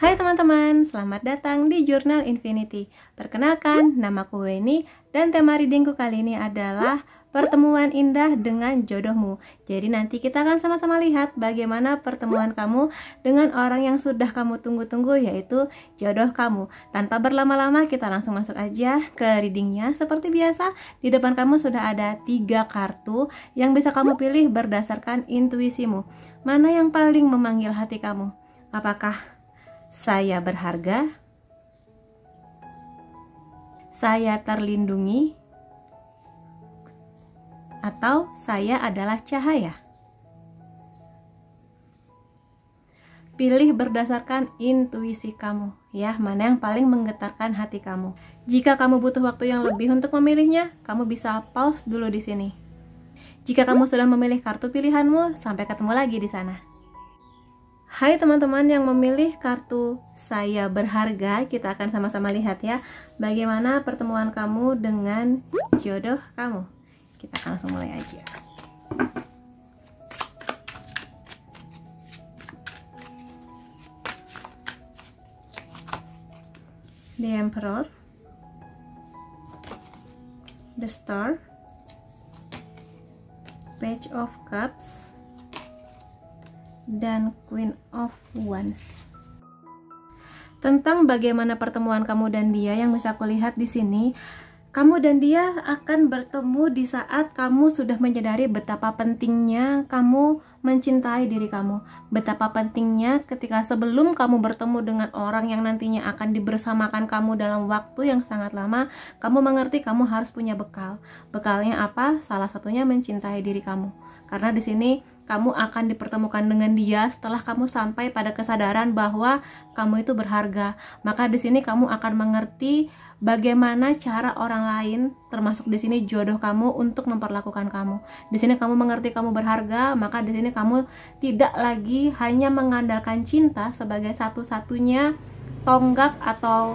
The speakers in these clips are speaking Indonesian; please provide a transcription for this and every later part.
Hai teman-teman, selamat datang di Jurnal Infinity. Perkenalkan, namaku Weni dan tema readingku kali ini adalah pertemuan indah dengan jodohmu. Jadi nanti kita akan sama-sama lihat bagaimana pertemuan kamu dengan orang yang sudah kamu tunggu-tunggu, yaitu jodoh kamu. Tanpa berlama-lama kita langsung masuk aja ke readingnya. Seperti biasa, di depan kamu sudah ada 3 kartu yang bisa kamu pilih berdasarkan intuisimu. Mana yang paling memanggil hati kamu? Apakah saya berharga, saya terlindungi, atau saya adalah cahaya? Pilih berdasarkan intuisi kamu, ya, mana yang paling menggetarkan hati kamu. Jika kamu butuh waktu yang lebih untuk memilihnya, kamu bisa pause dulu di sini. Jika kamu sudah memilih kartu pilihanmu, sampai ketemu lagi di sana. Hai teman-teman yang memilih kartu saya berharga, kita akan sama-sama lihat ya bagaimana pertemuan kamu dengan jodoh kamu. Kita akan langsung mulai aja. The Emperor, The Star, Page of Cups, dan Queen of Wands. Tentang bagaimana pertemuan kamu dan dia yang bisa aku lihat di sini, kamu dan dia akan bertemu di saat kamu sudah menyadari betapa pentingnya kamu mencintai diri kamu, betapa pentingnya ketika sebelum kamu bertemu dengan orang yang nantinya akan dibersamakan kamu dalam waktu yang sangat lama, kamu mengerti kamu harus punya bekal. Bekalnya apa? Salah satunya mencintai diri kamu. Karena di sini kamu akan dipertemukan dengan dia setelah kamu sampai pada kesadaran bahwa kamu itu berharga. Maka di sini kamu akan mengerti bagaimana cara orang lain, termasuk di sini jodoh kamu, untuk memperlakukan kamu. Di sini kamu mengerti kamu berharga, maka di sini kamu tidak lagi hanya mengandalkan cinta sebagai satu-satunya tonggak atau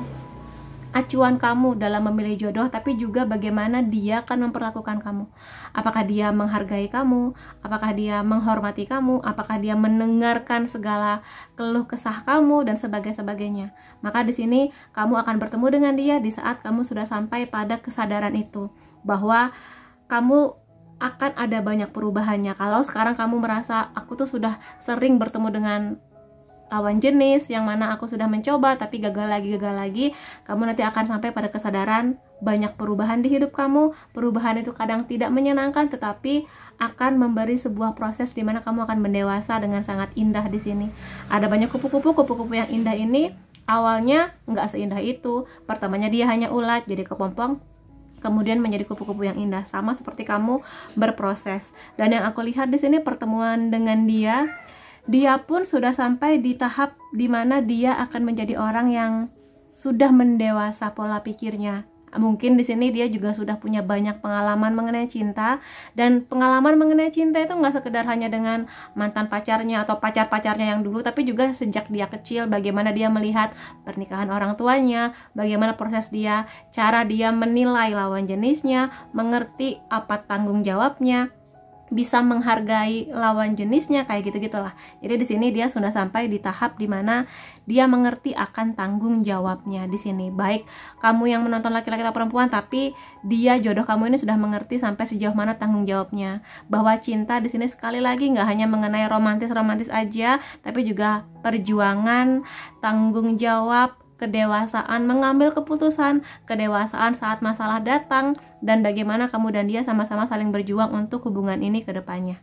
acuan kamu dalam memilih jodoh, tapi juga bagaimana dia akan memperlakukan kamu. Apakah dia menghargai kamu? Apakah dia menghormati kamu? Apakah dia mendengarkan segala keluh kesah kamu dan sebagainya? Maka di sini kamu akan bertemu dengan dia di saat kamu sudah sampai pada kesadaran itu, bahwa kamu akan ada banyak perubahannya. Kalau sekarang kamu merasa aku tuh sudah sering bertemu dengan lawan jenis yang mana aku sudah mencoba tapi gagal lagi, kamu nanti akan sampai pada kesadaran banyak perubahan di hidup kamu. Perubahan itu kadang tidak menyenangkan, tetapi akan memberi sebuah proses di mana kamu akan mendewasa dengan sangat indah. Di sini ada banyak kupu-kupu yang indah ini awalnya nggak seindah itu. Pertamanya dia hanya ulat jadi kepompong, kemudian menjadi kupu-kupu yang indah, sama seperti kamu berproses. Dan yang aku lihat di sini pertemuan dengan dia pun sudah sampai di tahap dimana dia akan menjadi orang yang sudah mendewasa pola pikirnya. Mungkin di sini dia juga sudah punya banyak pengalaman mengenai cinta, dan pengalaman mengenai cinta itu nggak sekedar hanya dengan mantan pacarnya atau pacar-pacarnya yang dulu, tapi juga sejak dia kecil, bagaimana dia melihat pernikahan orang tuanya, bagaimana proses dia, cara dia menilai lawan jenisnya, mengerti apa tanggung jawabnya, bisa menghargai lawan jenisnya, kayak gitu-gitulah. Jadi di sini dia sudah sampai di tahap dimana dia mengerti akan tanggung jawabnya. Di sini baik kamu yang menonton laki-laki atau perempuan, tapi dia jodoh kamu ini sudah mengerti sampai sejauh mana tanggung jawabnya. Bahwa cinta di sini sekali lagi nggak hanya mengenai romantis aja, tapi juga perjuangan, tanggung jawab, kedewasaan mengambil keputusan, kedewasaan saat masalah datang, dan bagaimana kamu dan dia sama-sama saling berjuang untuk hubungan ini ke depannya.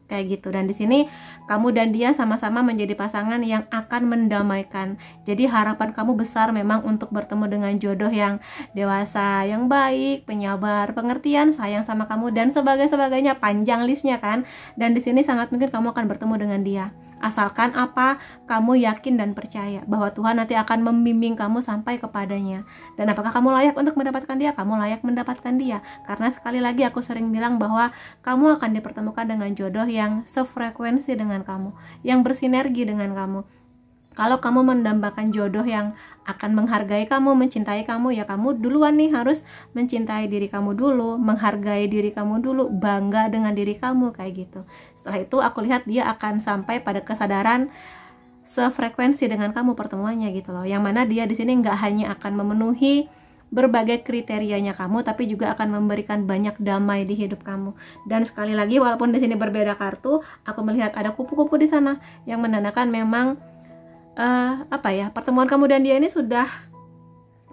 Kayak gitu. Dan di sini kamu dan dia sama-sama menjadi pasangan yang akan mendamaikan. Jadi harapan kamu besar memang untuk bertemu dengan jodoh yang dewasa, yang baik, penyabar, pengertian, sayang sama kamu, dan sebagainya. Panjang listnya kan. Dan di sini sangat mungkin kamu akan bertemu dengan dia. Asalkan apa? Kamu yakin dan percaya bahwa Tuhan nanti akan membimbing kamu sampai kepadanya. Dan apakah kamu layak untuk mendapatkan dia? Kamu layak mendapatkan dia. Karena sekali lagi aku sering bilang bahwa kamu akan dipertemukan dengan jodoh yang sefrekuensi dengan kamu, yang bersinergi dengan kamu. Kalau kamu mendambakan jodoh yang akan menghargai kamu, mencintai kamu, ya kamu duluan nih harus mencintai diri kamu dulu, menghargai diri kamu dulu, bangga dengan diri kamu, kayak gitu. Setelah itu aku lihat dia akan sampai pada kesadaran sefrekuensi dengan kamu pertemuannya gitu loh. Yang mana dia di sini nggak hanya akan memenuhi berbagai kriterianya kamu, tapi juga akan memberikan banyak damai di hidup kamu. Dan sekali lagi, walaupun di sini berbeda kartu, aku melihat ada kupu-kupu di sana yang menandakan memang pertemuan kamu dan dia ini sudah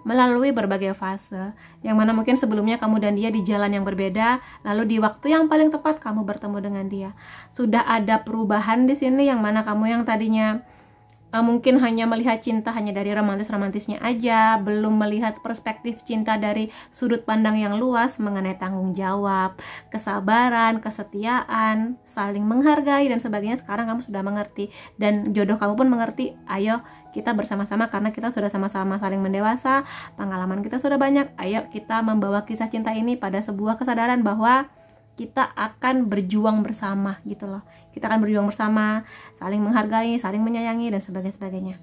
melalui berbagai fase, yang mana mungkin sebelumnya kamu dan dia di jalan yang berbeda, lalu di waktu yang paling tepat kamu bertemu dengan dia. Sudah ada perubahan di sini, yang mana kamu yang tadinya mungkin hanya melihat cinta hanya dari romantis-romantisnya aja, belum melihat perspektif cinta dari sudut pandang yang luas mengenai tanggung jawab, kesabaran, kesetiaan, saling menghargai dan sebagainya. Sekarang kamu sudah mengerti, dan jodoh kamu pun mengerti. Ayo kita bersama-sama, karena kita sudah sama-sama saling mendewasa, pengalaman kita sudah banyak. Ayo kita membawa kisah cinta ini pada sebuah kesadaran bahwa kita akan berjuang bersama gitu loh. Kita akan berjuang bersama, saling menghargai, saling menyayangi dan sebagainya.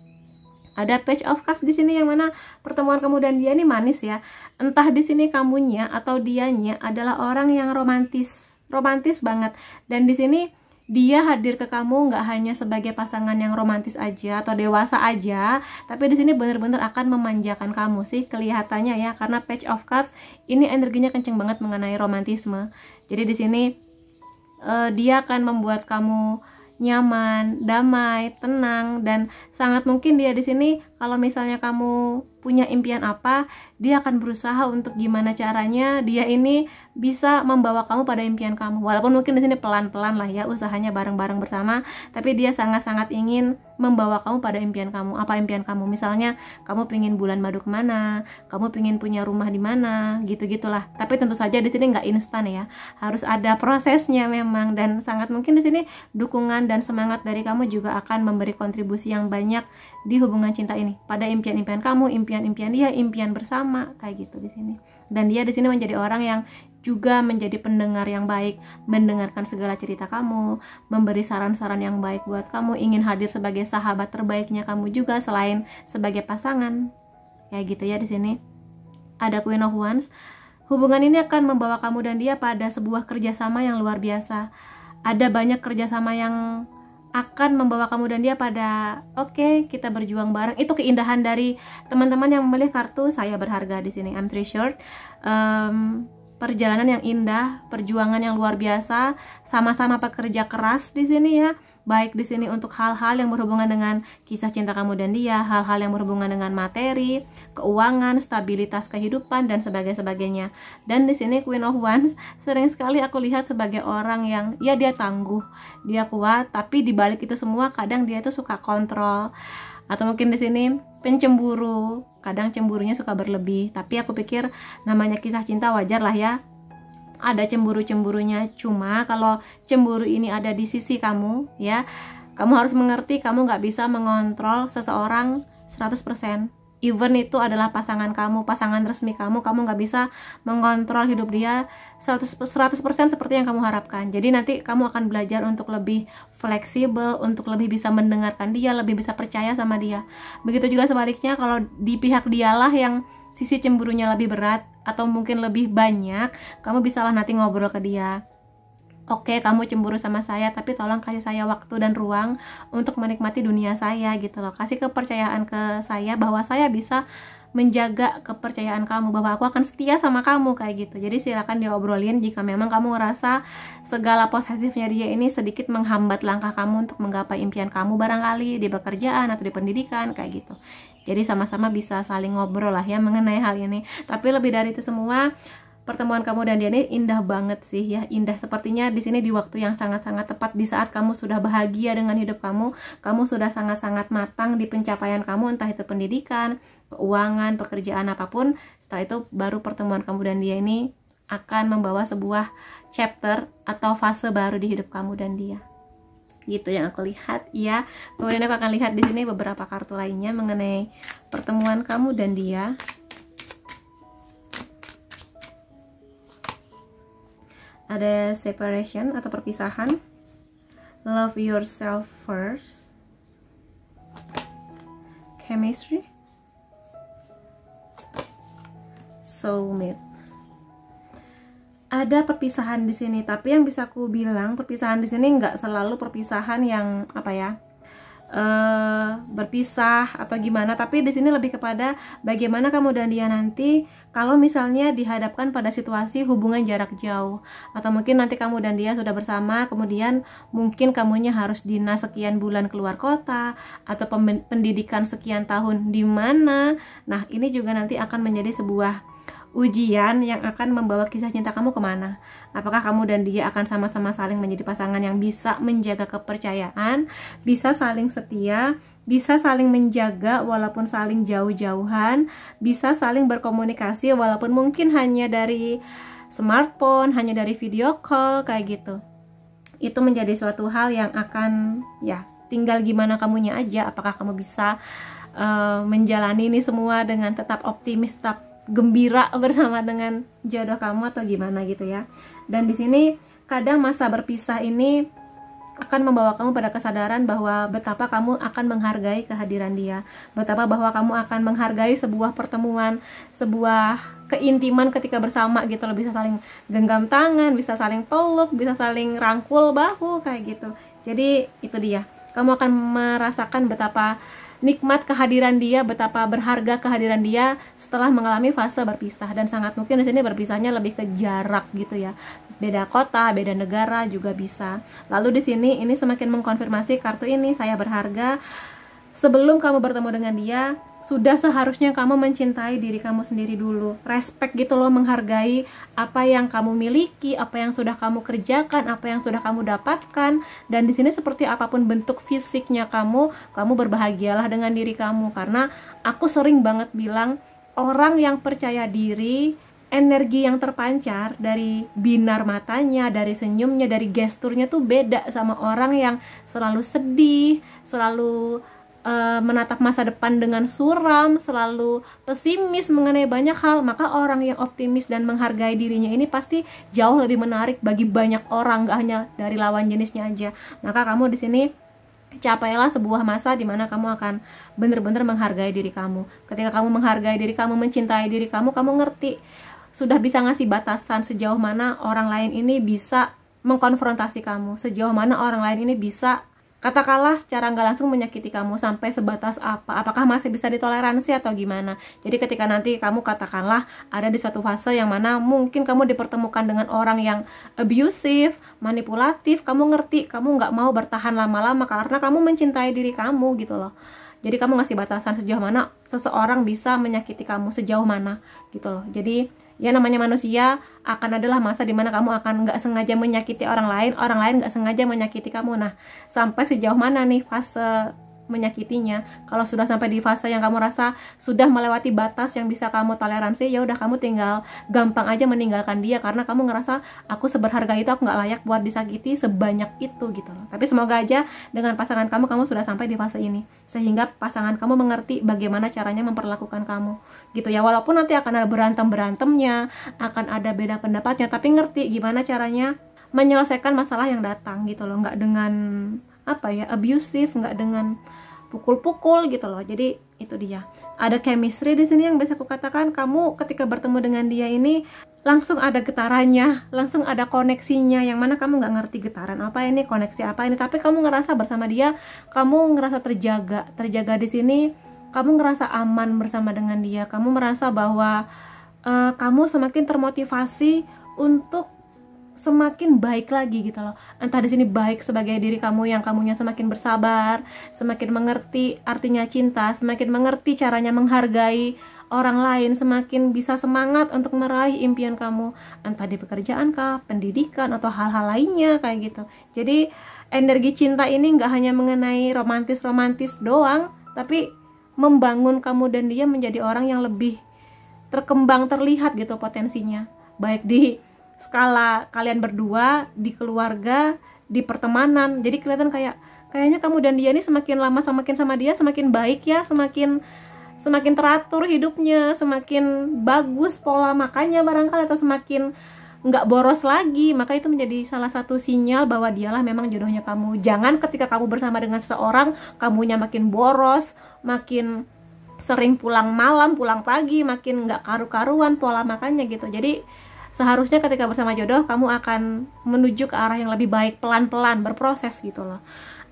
Ada Page of Cups di sini, yang mana pertemuan kamu dan dia ini manis ya. Entah di sini kamunya atau dianya adalah orang yang romantis banget. Dan di sini dia hadir ke kamu nggak hanya sebagai pasangan yang romantis aja atau dewasa aja, tapi di sini bener-bener akan memanjakan kamu sih kelihatannya ya, karena Page of Cups ini energinya kenceng banget mengenai romantisme. Jadi di sini dia akan membuat kamu nyaman, damai, tenang, dan sangat mungkin dia di sini kalau misalnya kamu punya impian apa, dia akan berusaha untuk gimana caranya dia ini bisa membawa kamu pada impian kamu. Walaupun mungkin di sini pelan-pelan lah ya, usahanya bareng-bareng bersama, tapi dia sangat-sangat ingin membawa kamu pada impian kamu. Apa impian kamu? Misalnya kamu pingin bulan madu kemana, kamu pingin punya rumah di mana, gitu-gitulah. Tapi tentu saja di sini nggak instan ya, harus ada prosesnya memang, dan sangat mungkin di sini dukungan dan semangat dari kamu juga akan memberi kontribusi yang banyak di hubungan cinta ini, pada impian-impian kamu, impian-impian dia, impian bersama kayak gitu di sini. Dan dia di sini menjadi orang yang juga menjadi pendengar yang baik, mendengarkan segala cerita kamu, memberi saran-saran yang baik buat kamu, ingin hadir sebagai sahabat terbaiknya kamu juga selain sebagai pasangan. Kayak gitu ya di sini. Ada Queen of Wands. Hubungan ini akan membawa kamu dan dia pada sebuah kerjasama yang luar biasa. Ada banyak kerjasama yang akan membawa kamu dan dia pada oke, kita berjuang bareng. Itu keindahan dari teman-teman yang memilih kartu saya berharga di sini. I'm treasured. Perjalanan yang indah, perjuangan yang luar biasa, sama-sama pekerja keras di sini ya. Baik di sini untuk hal-hal yang berhubungan dengan kisah cinta kamu dan dia, hal-hal yang berhubungan dengan materi, keuangan, stabilitas kehidupan dan sebagainya. Dan di sini Queen of Wands sering sekali aku lihat sebagai orang yang ya dia tangguh, dia kuat, tapi di balik itu semua kadang dia itu suka kontrol. Atau mungkin di sini pencemburu, kadang cemburunya suka berlebih. Tapi aku pikir namanya kisah cinta wajar lah ya, ada cemburu-cemburunya. Cuma kalau cemburu ini ada di sisi kamu ya, kamu harus mengerti kamu nggak bisa mengontrol seseorang 100%. Even itu adalah pasangan kamu, pasangan resmi kamu nggak bisa mengontrol hidup dia 100% seperti yang kamu harapkan. Jadi nanti kamu akan belajar untuk lebih fleksibel, untuk lebih bisa mendengarkan dia, lebih bisa percaya sama dia. Begitu juga sebaliknya, kalau di pihak dialah yang sisi cemburunya lebih berat atau mungkin lebih banyak, kamu bisalah nanti ngobrol ke dia. Oke, kamu cemburu sama saya, tapi tolong kasih saya waktu dan ruang untuk menikmati dunia saya gitu loh. Kasih kepercayaan ke saya bahwa saya bisa menjaga kepercayaan kamu, bahwa aku akan setia sama kamu kayak gitu. Jadi silakan diobrolin jika memang kamu ngerasa segala posesifnya dia ini sedikit menghambat langkah kamu untuk menggapai impian kamu barangkali di pekerjaan atau di pendidikan kayak gitu. Jadi sama-sama bisa saling ngobrol lah ya mengenai hal ini. Tapi lebih dari itu semua, pertemuan kamu dan dia ini indah banget sih ya, indah sepertinya di sini di waktu yang sangat-sangat tepat, di saat kamu sudah bahagia dengan hidup kamu sudah sangat-sangat matang di pencapaian kamu, entah itu pendidikan, keuangan, pekerjaan apapun. Setelah itu baru pertemuan kamu dan dia ini akan membawa sebuah chapter atau fase baru di hidup kamu dan dia. Gitu yang aku lihat ya. Kemudian aku akan lihat di sini beberapa kartu lainnya mengenai pertemuan kamu dan dia. Ada separation atau perpisahan, love yourself first, chemistry, soulmate. Ada perpisahan di sini, tapi yang bisa aku bilang perpisahan di sini nggak selalu perpisahan yang apa ya, berpisah atau gimana, tapi di sini lebih kepada bagaimana kamu dan dia nanti kalau misalnya dihadapkan pada situasi hubungan jarak jauh, atau mungkin nanti kamu dan dia sudah bersama, kemudian mungkin kamunya harus dinas sekian bulan keluar kota, atau pendidikan sekian tahun di mana. Nah, ini juga nanti akan menjadi sebuah ujian yang akan membawa kisah cinta kamu kemana. Apakah kamu dan dia akan sama-sama saling menjadi pasangan yang bisa menjaga kepercayaan, bisa saling setia, bisa saling menjaga walaupun saling jauh-jauhan, bisa saling berkomunikasi walaupun mungkin hanya dari smartphone, hanya dari video call, kayak gitu. Itu menjadi suatu hal yang akan, ya, tinggal gimana kamunya aja. Apakah kamu bisa menjalani ini semua dengan tetap optimis, tetap gembira bersama dengan jodoh kamu, atau gimana gitu ya. Dan di sini kadang masa berpisah ini akan membawa kamu pada kesadaran bahwa betapa kamu akan menghargai kehadiran dia, betapa bahwa kamu akan menghargai sebuah pertemuan, sebuah keintiman ketika bersama gitu loh. Bisa saling genggam tangan, bisa saling peluk, bisa saling rangkul bahu, kayak gitu. Jadi itu dia, kamu akan merasakan betapa nikmat kehadiran dia, betapa berharga kehadiran dia setelah mengalami fase berpisah. Dan sangat mungkin di sini berpisahnya lebih ke jarak gitu ya, beda kota, beda negara juga bisa. Lalu di sini ini semakin mengkonfirmasi kartu ini, saya berharga. Sebelum kamu bertemu dengan dia, sudah seharusnya kamu mencintai diri kamu sendiri dulu. Respect gitu loh, menghargai apa yang kamu miliki, apa yang sudah kamu kerjakan, apa yang sudah kamu dapatkan. Dan di sini seperti apapun bentuk fisiknya kamu berbahagialah dengan diri kamu. Karena aku sering banget bilang, orang yang percaya diri, energi yang terpancar dari binar matanya, dari senyumnya, dari gesturnya tuh beda sama orang yang selalu sedih, selalu menatap masa depan dengan suram, selalu pesimis mengenai banyak hal. Maka orang yang optimis dan menghargai dirinya ini pasti jauh lebih menarik bagi banyak orang, gak hanya dari lawan jenisnya aja. Maka kamu di sini capailah sebuah masa di mana kamu akan benar-benar menghargai diri kamu. Ketika kamu menghargai diri kamu, mencintai diri kamu, kamu ngerti sudah bisa ngasih batasan sejauh mana orang lain ini bisa mengkonfrontasi kamu, sejauh mana orang lain ini bisa katakanlah secara nggak langsung menyakiti kamu, sampai sebatas apa, apakah masih bisa ditoleransi atau gimana. Jadi ketika nanti kamu katakanlah ada di suatu fase yang mana mungkin kamu dipertemukan dengan orang yang abusive, manipulatif, kamu ngerti, kamu nggak mau bertahan lama-lama karena kamu mencintai diri kamu gitu loh. Jadi kamu ngasih batasan sejauh mana seseorang bisa menyakiti kamu, sejauh mana gitu loh. Jadi ya namanya manusia, akan adalah masa dimana kamu akan nggak sengaja menyakiti orang lain nggak sengaja menyakiti kamu. Nah, sampai sejauh mana nih fase menyakitinya? Kalau sudah sampai di fase yang kamu rasa sudah melewati batas yang bisa kamu toleransi, ya udah kamu tinggal gampang aja meninggalkan dia, karena kamu ngerasa aku seberharga itu, aku nggak layak buat disakiti sebanyak itu gitu loh. Tapi semoga aja dengan pasangan kamu sudah sampai di fase ini, sehingga pasangan kamu mengerti bagaimana caranya memperlakukan kamu gitu ya. Walaupun nanti akan ada berantem-berantemnya, akan ada beda pendapatnya, tapi ngerti gimana caranya menyelesaikan masalah yang datang gitu loh. Nggak dengan abusive, nggak dengan pukul-pukul gitu loh. Jadi itu dia, ada chemistry di sini yang bisa aku katakan. Kamu ketika bertemu dengan dia ini langsung ada getarannya, langsung ada koneksinya, yang mana kamu nggak ngerti getaran apa ini, koneksi apa ini, tapi kamu ngerasa bersama dia, kamu ngerasa terjaga di sini, kamu ngerasa aman bersama dengan dia, kamu merasa bahwa kamu semakin termotivasi untuk semakin baik lagi gitu loh. Entah di sini baik sebagai diri kamu yang kamunya semakin bersabar, semakin mengerti artinya cinta, semakin mengerti caranya menghargai orang lain, semakin bisa semangat untuk meraih impian kamu, entah di pekerjaan kah, pendidikan, atau hal-hal lainnya kayak gitu. Jadi energi cinta ini nggak hanya mengenai romantis-romantis doang, tapi membangun kamu dan dia menjadi orang yang lebih terkembang, terlihat gitu potensinya, baik di skala kalian berdua, di keluarga, di pertemanan. Jadi kelihatan kayaknya kamu dan dia ini semakin lama semakin sama dia semakin baik ya, semakin teratur hidupnya, semakin bagus pola makannya barangkali, atau semakin nggak boros lagi. Maka itu menjadi salah satu sinyal bahwa dialah memang jodohnya kamu. Jangan ketika kamu bersama dengan seseorang kamunya makin boros, makin sering pulang malam, pulang pagi, makin nggak karu-karuan pola makannya gitu. Jadi seharusnya ketika bersama jodoh kamu akan menuju ke arah yang lebih baik, pelan-pelan, berproses gitu loh.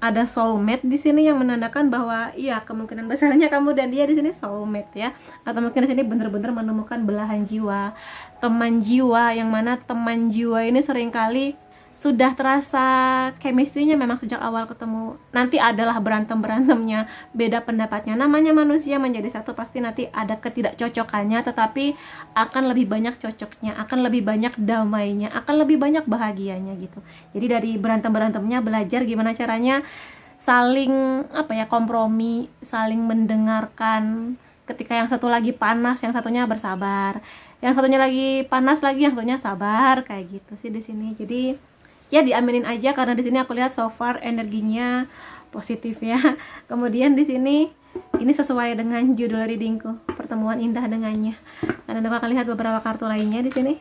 ada soulmate di sini yang menandakan bahwa iya, kemungkinan besarnya kamu dan dia di sini soulmate ya, atau mungkin di sini benar-benar menemukan belahan jiwa, teman jiwa, yang mana teman jiwa ini seringkali sudah terasa chemistry-nya memang sejak awal ketemu. Nanti adalah berantem-berantemnya, beda pendapatnya. Namanya manusia menjadi satu pasti nanti ada ketidakcocokannya, tetapi akan lebih banyak cocoknya, akan lebih banyak damainya, akan lebih banyak bahagianya gitu. Jadi dari berantem-berantemnya belajar gimana caranya saling kompromi, saling mendengarkan. Ketika yang satu lagi panas, yang satunya bersabar. Yang satunya lagi panas lagi, yang satunya sabar, kayak gitu sih di sini. Jadi ya diaminin aja, karena di sini aku lihat so far energinya positif ya. Kemudian di sini ini sesuai dengan judul readingku, pertemuan indah dengannya. Dan aku akan lihat beberapa kartu lainnya di sini.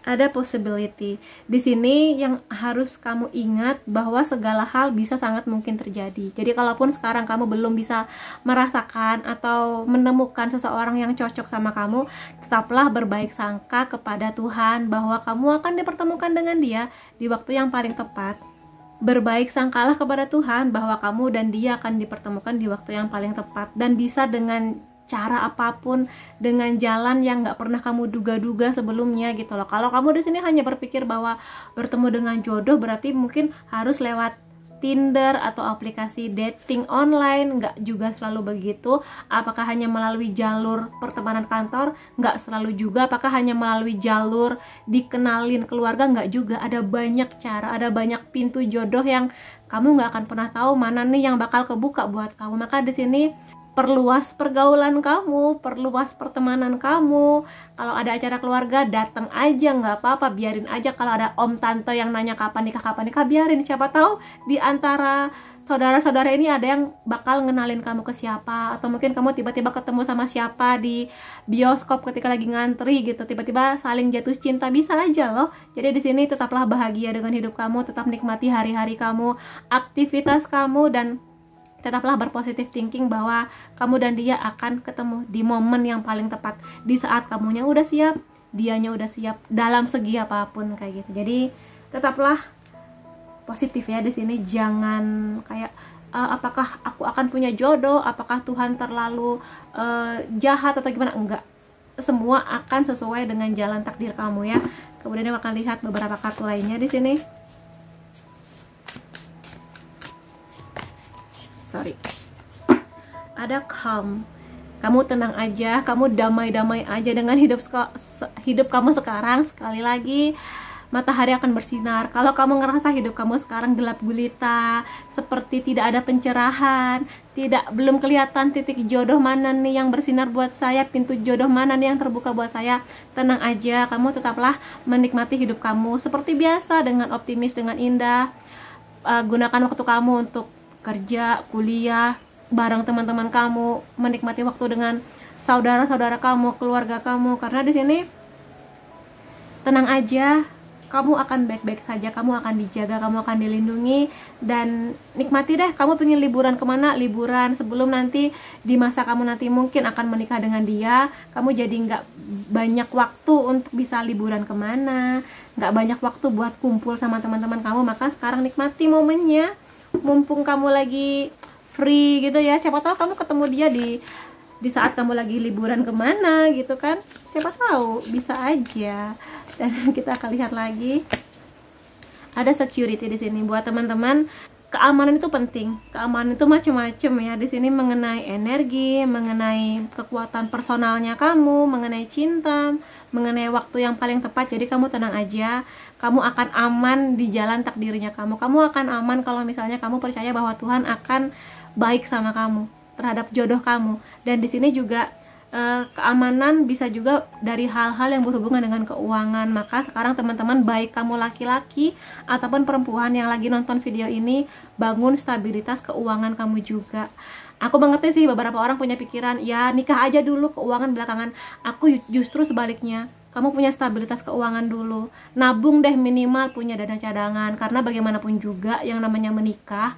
Ada possibility. Di sini yang harus kamu ingat bahwa segala hal bisa sangat mungkin terjadi. Jadi kalaupun sekarang kamu belum bisa merasakan atau menemukan seseorang yang cocok sama kamu, tetaplah berbaik sangka kepada Tuhan bahwa kamu akan dipertemukan dengan dia di waktu yang paling tepat. Berbaik sangkalah kepada Tuhan bahwa kamu dan dia akan dipertemukan di waktu yang paling tepat, dan bisa dengan cara apapun, dengan jalan yang nggak pernah kamu duga-duga sebelumnya gitu loh. Kalau kamu di sini hanya berpikir bahwa bertemu dengan jodoh berarti mungkin harus lewat Tinder atau aplikasi dating online, nggak juga selalu begitu. Apakah hanya melalui jalur pertemanan kantor? Nggak selalu juga. Apakah hanya melalui jalur dikenalin keluarga? Nggak juga. Ada banyak cara, ada banyak pintu jodoh yang kamu nggak akan pernah tahu mana nih yang bakal kebuka buat kamu. Maka di sini perluas pergaulan kamu, perluas pertemanan kamu. Kalau ada acara keluarga, datang aja, nggak apa-apa, biarin aja. Kalau ada om tante yang nanya kapan nikah, biarin. Siapa tahu di antara saudara-saudara ini ada yang bakal ngenalin kamu ke siapa, atau mungkin kamu tiba-tiba ketemu sama siapa di bioskop ketika lagi ngantri gitu, tiba-tiba saling jatuh cinta, bisa aja loh. Jadi di sini tetaplah bahagia dengan hidup kamu, tetap nikmati hari-hari kamu, aktivitas kamu, dan tetaplah berpositif thinking bahwa kamu dan dia akan ketemu di momen yang paling tepat, di saat kamunya udah siap, dianya udah siap, dalam segi apapun kayak gitu. Jadi tetaplah positif ya di sini. Jangan kayak apakah aku akan punya jodoh, apakah Tuhan terlalu jahat atau gimana. Enggak, semua akan sesuai dengan jalan takdir kamu ya. Kemudian aku akan lihat beberapa kartu lainnya di sini. Ada calm. Kamu tenang aja, kamu damai-damai aja dengan hidup kamu sekarang. Sekali lagi, matahari akan bersinar. Kalau kamu ngerasa hidup kamu sekarang gelap gulita, seperti tidak ada pencerahan, belum kelihatan titik jodoh mana nih yang bersinar buat saya, pintu jodoh mana nih yang terbuka buat saya, tenang aja, kamu tetaplah menikmati hidup kamu seperti biasa, dengan optimis, dengan indah. Gunakan waktu kamu untuk kerja, kuliah, bareng teman-teman kamu, menikmati waktu dengan saudara-saudara kamu, keluarga kamu, karena di sini tenang aja, kamu akan baik-baik saja, kamu akan dijaga, kamu akan dilindungi, dan nikmati deh. Kamu pengen liburan kemana? Liburan sebelum nanti di masa kamu nanti mungkin akan menikah dengan dia, kamu jadi nggak banyak waktu untuk bisa liburan kemana, nggak banyak waktu buat kumpul sama teman-teman kamu. Maka sekarang nikmati momennya, mumpung kamu lagi free gitu ya. Siapa tahu kamu ketemu dia di saat kamu lagi liburan kemana gitu kan, siapa tahu, bisa aja. Dan kita akan lihat lagi, ada security di sini buat teman-teman. Keamanan itu penting, keamanan itu macam-macam ya di sini, mengenai energi, mengenai kekuatan personalnya kamu, mengenai cinta, mengenai waktu yang paling tepat. Jadi kamu tenang aja, kamu akan aman di jalan takdirnya kamu. Kamu akan aman kalau misalnya kamu percaya bahwa Tuhan akan baik sama kamu, terhadap jodoh kamu. Dan di sini juga keamanan bisa juga dari hal-hal yang berhubungan dengan keuangan. Maka sekarang teman-teman, baik kamu laki-laki ataupun perempuan yang lagi nonton video ini, bangun stabilitas keuangan kamu juga. Aku mengerti sih, beberapa orang punya pikiran, ya nikah aja dulu, keuangan belakangan. Aku justru sebaliknya, kamu punya stabilitas keuangan dulu, nabung deh, minimal punya dana cadangan. Karena bagaimanapun juga yang namanya menikah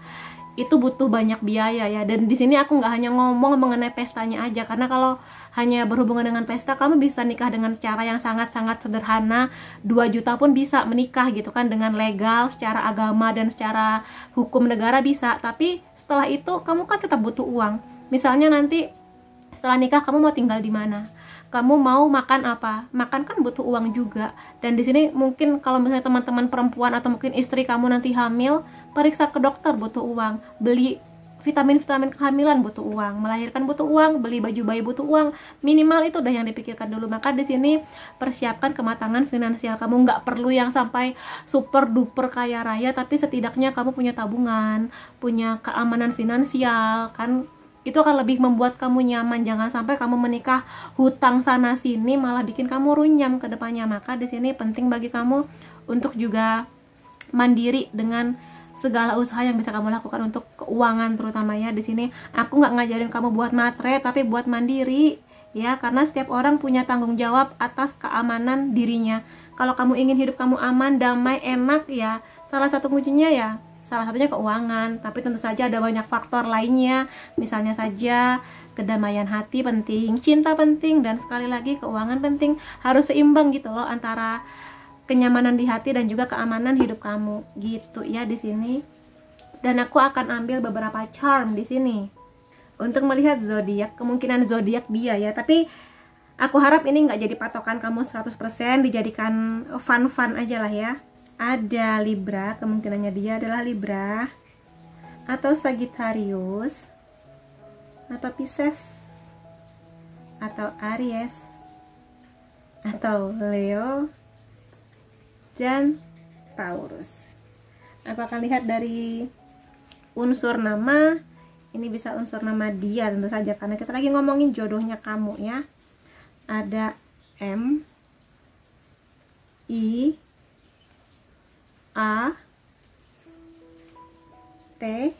itu butuh banyak biaya ya. Dan di sini aku nggak hanya ngomong mengenai pestanya aja, karena kalau hanya berhubungan dengan pesta, kamu bisa nikah dengan cara yang sangat-sangat sederhana, 2 juta pun bisa menikah gitu kan, dengan legal, secara agama dan secara hukum negara bisa. Tapi setelah itu kamu kan tetap butuh uang. Misalnya nanti setelah nikah kamu mau tinggal di mana, kamu mau makan apa, makan kan butuh uang juga. Dan di sini mungkin kalau misalnya teman-teman perempuan atau mungkin istri kamu nanti hamil, periksa ke dokter butuh uang, beli vitamin-vitamin kehamilan butuh uang, melahirkan butuh uang, beli baju bayi butuh uang. Minimal itu udah yang dipikirkan dulu. Maka di sini persiapkan kematangan finansial kamu. Nggak perlu yang sampai super duper kaya raya, tapi setidaknya kamu punya tabungan, punya keamanan finansial kan. Itu akan lebih membuat kamu nyaman. Jangan sampai kamu menikah hutang sana sini malah bikin kamu runyam ke depannya. Maka di sini penting bagi kamu untuk juga mandiri dengan segala usaha yang bisa kamu lakukan untuk keuangan terutama ya. Di sini aku nggak ngajarin kamu buat matre, tapi buat mandiri ya, karena setiap orang punya tanggung jawab atas keamanan dirinya. Kalau kamu ingin hidup kamu aman, damai, enak ya, salah satu kuncinya ya salah satunya keuangan. Tapi tentu saja ada banyak faktor lainnya, misalnya saja kedamaian hati penting, cinta penting, dan sekali lagi keuangan penting. Harus seimbang gitu loh antara kenyamanan di hati dan juga keamanan hidup kamu gitu ya di sini. Dan aku akan ambil beberapa charm di sini untuk melihat zodiak, kemungkinan zodiak dia ya. Tapi aku harap ini nggak jadi patokan kamu 100%, dijadikan fun-fun aja lah ya. Ada Libra, kemungkinannya dia adalah Libra, atau Sagittarius, atau Pisces, atau Aries, atau Leo, dan Taurus. Aku akan lihat dari unsur nama. Ini bisa unsur nama dia tentu saja, karena kita lagi ngomongin jodohnya kamu ya. Ada M, I, A, T,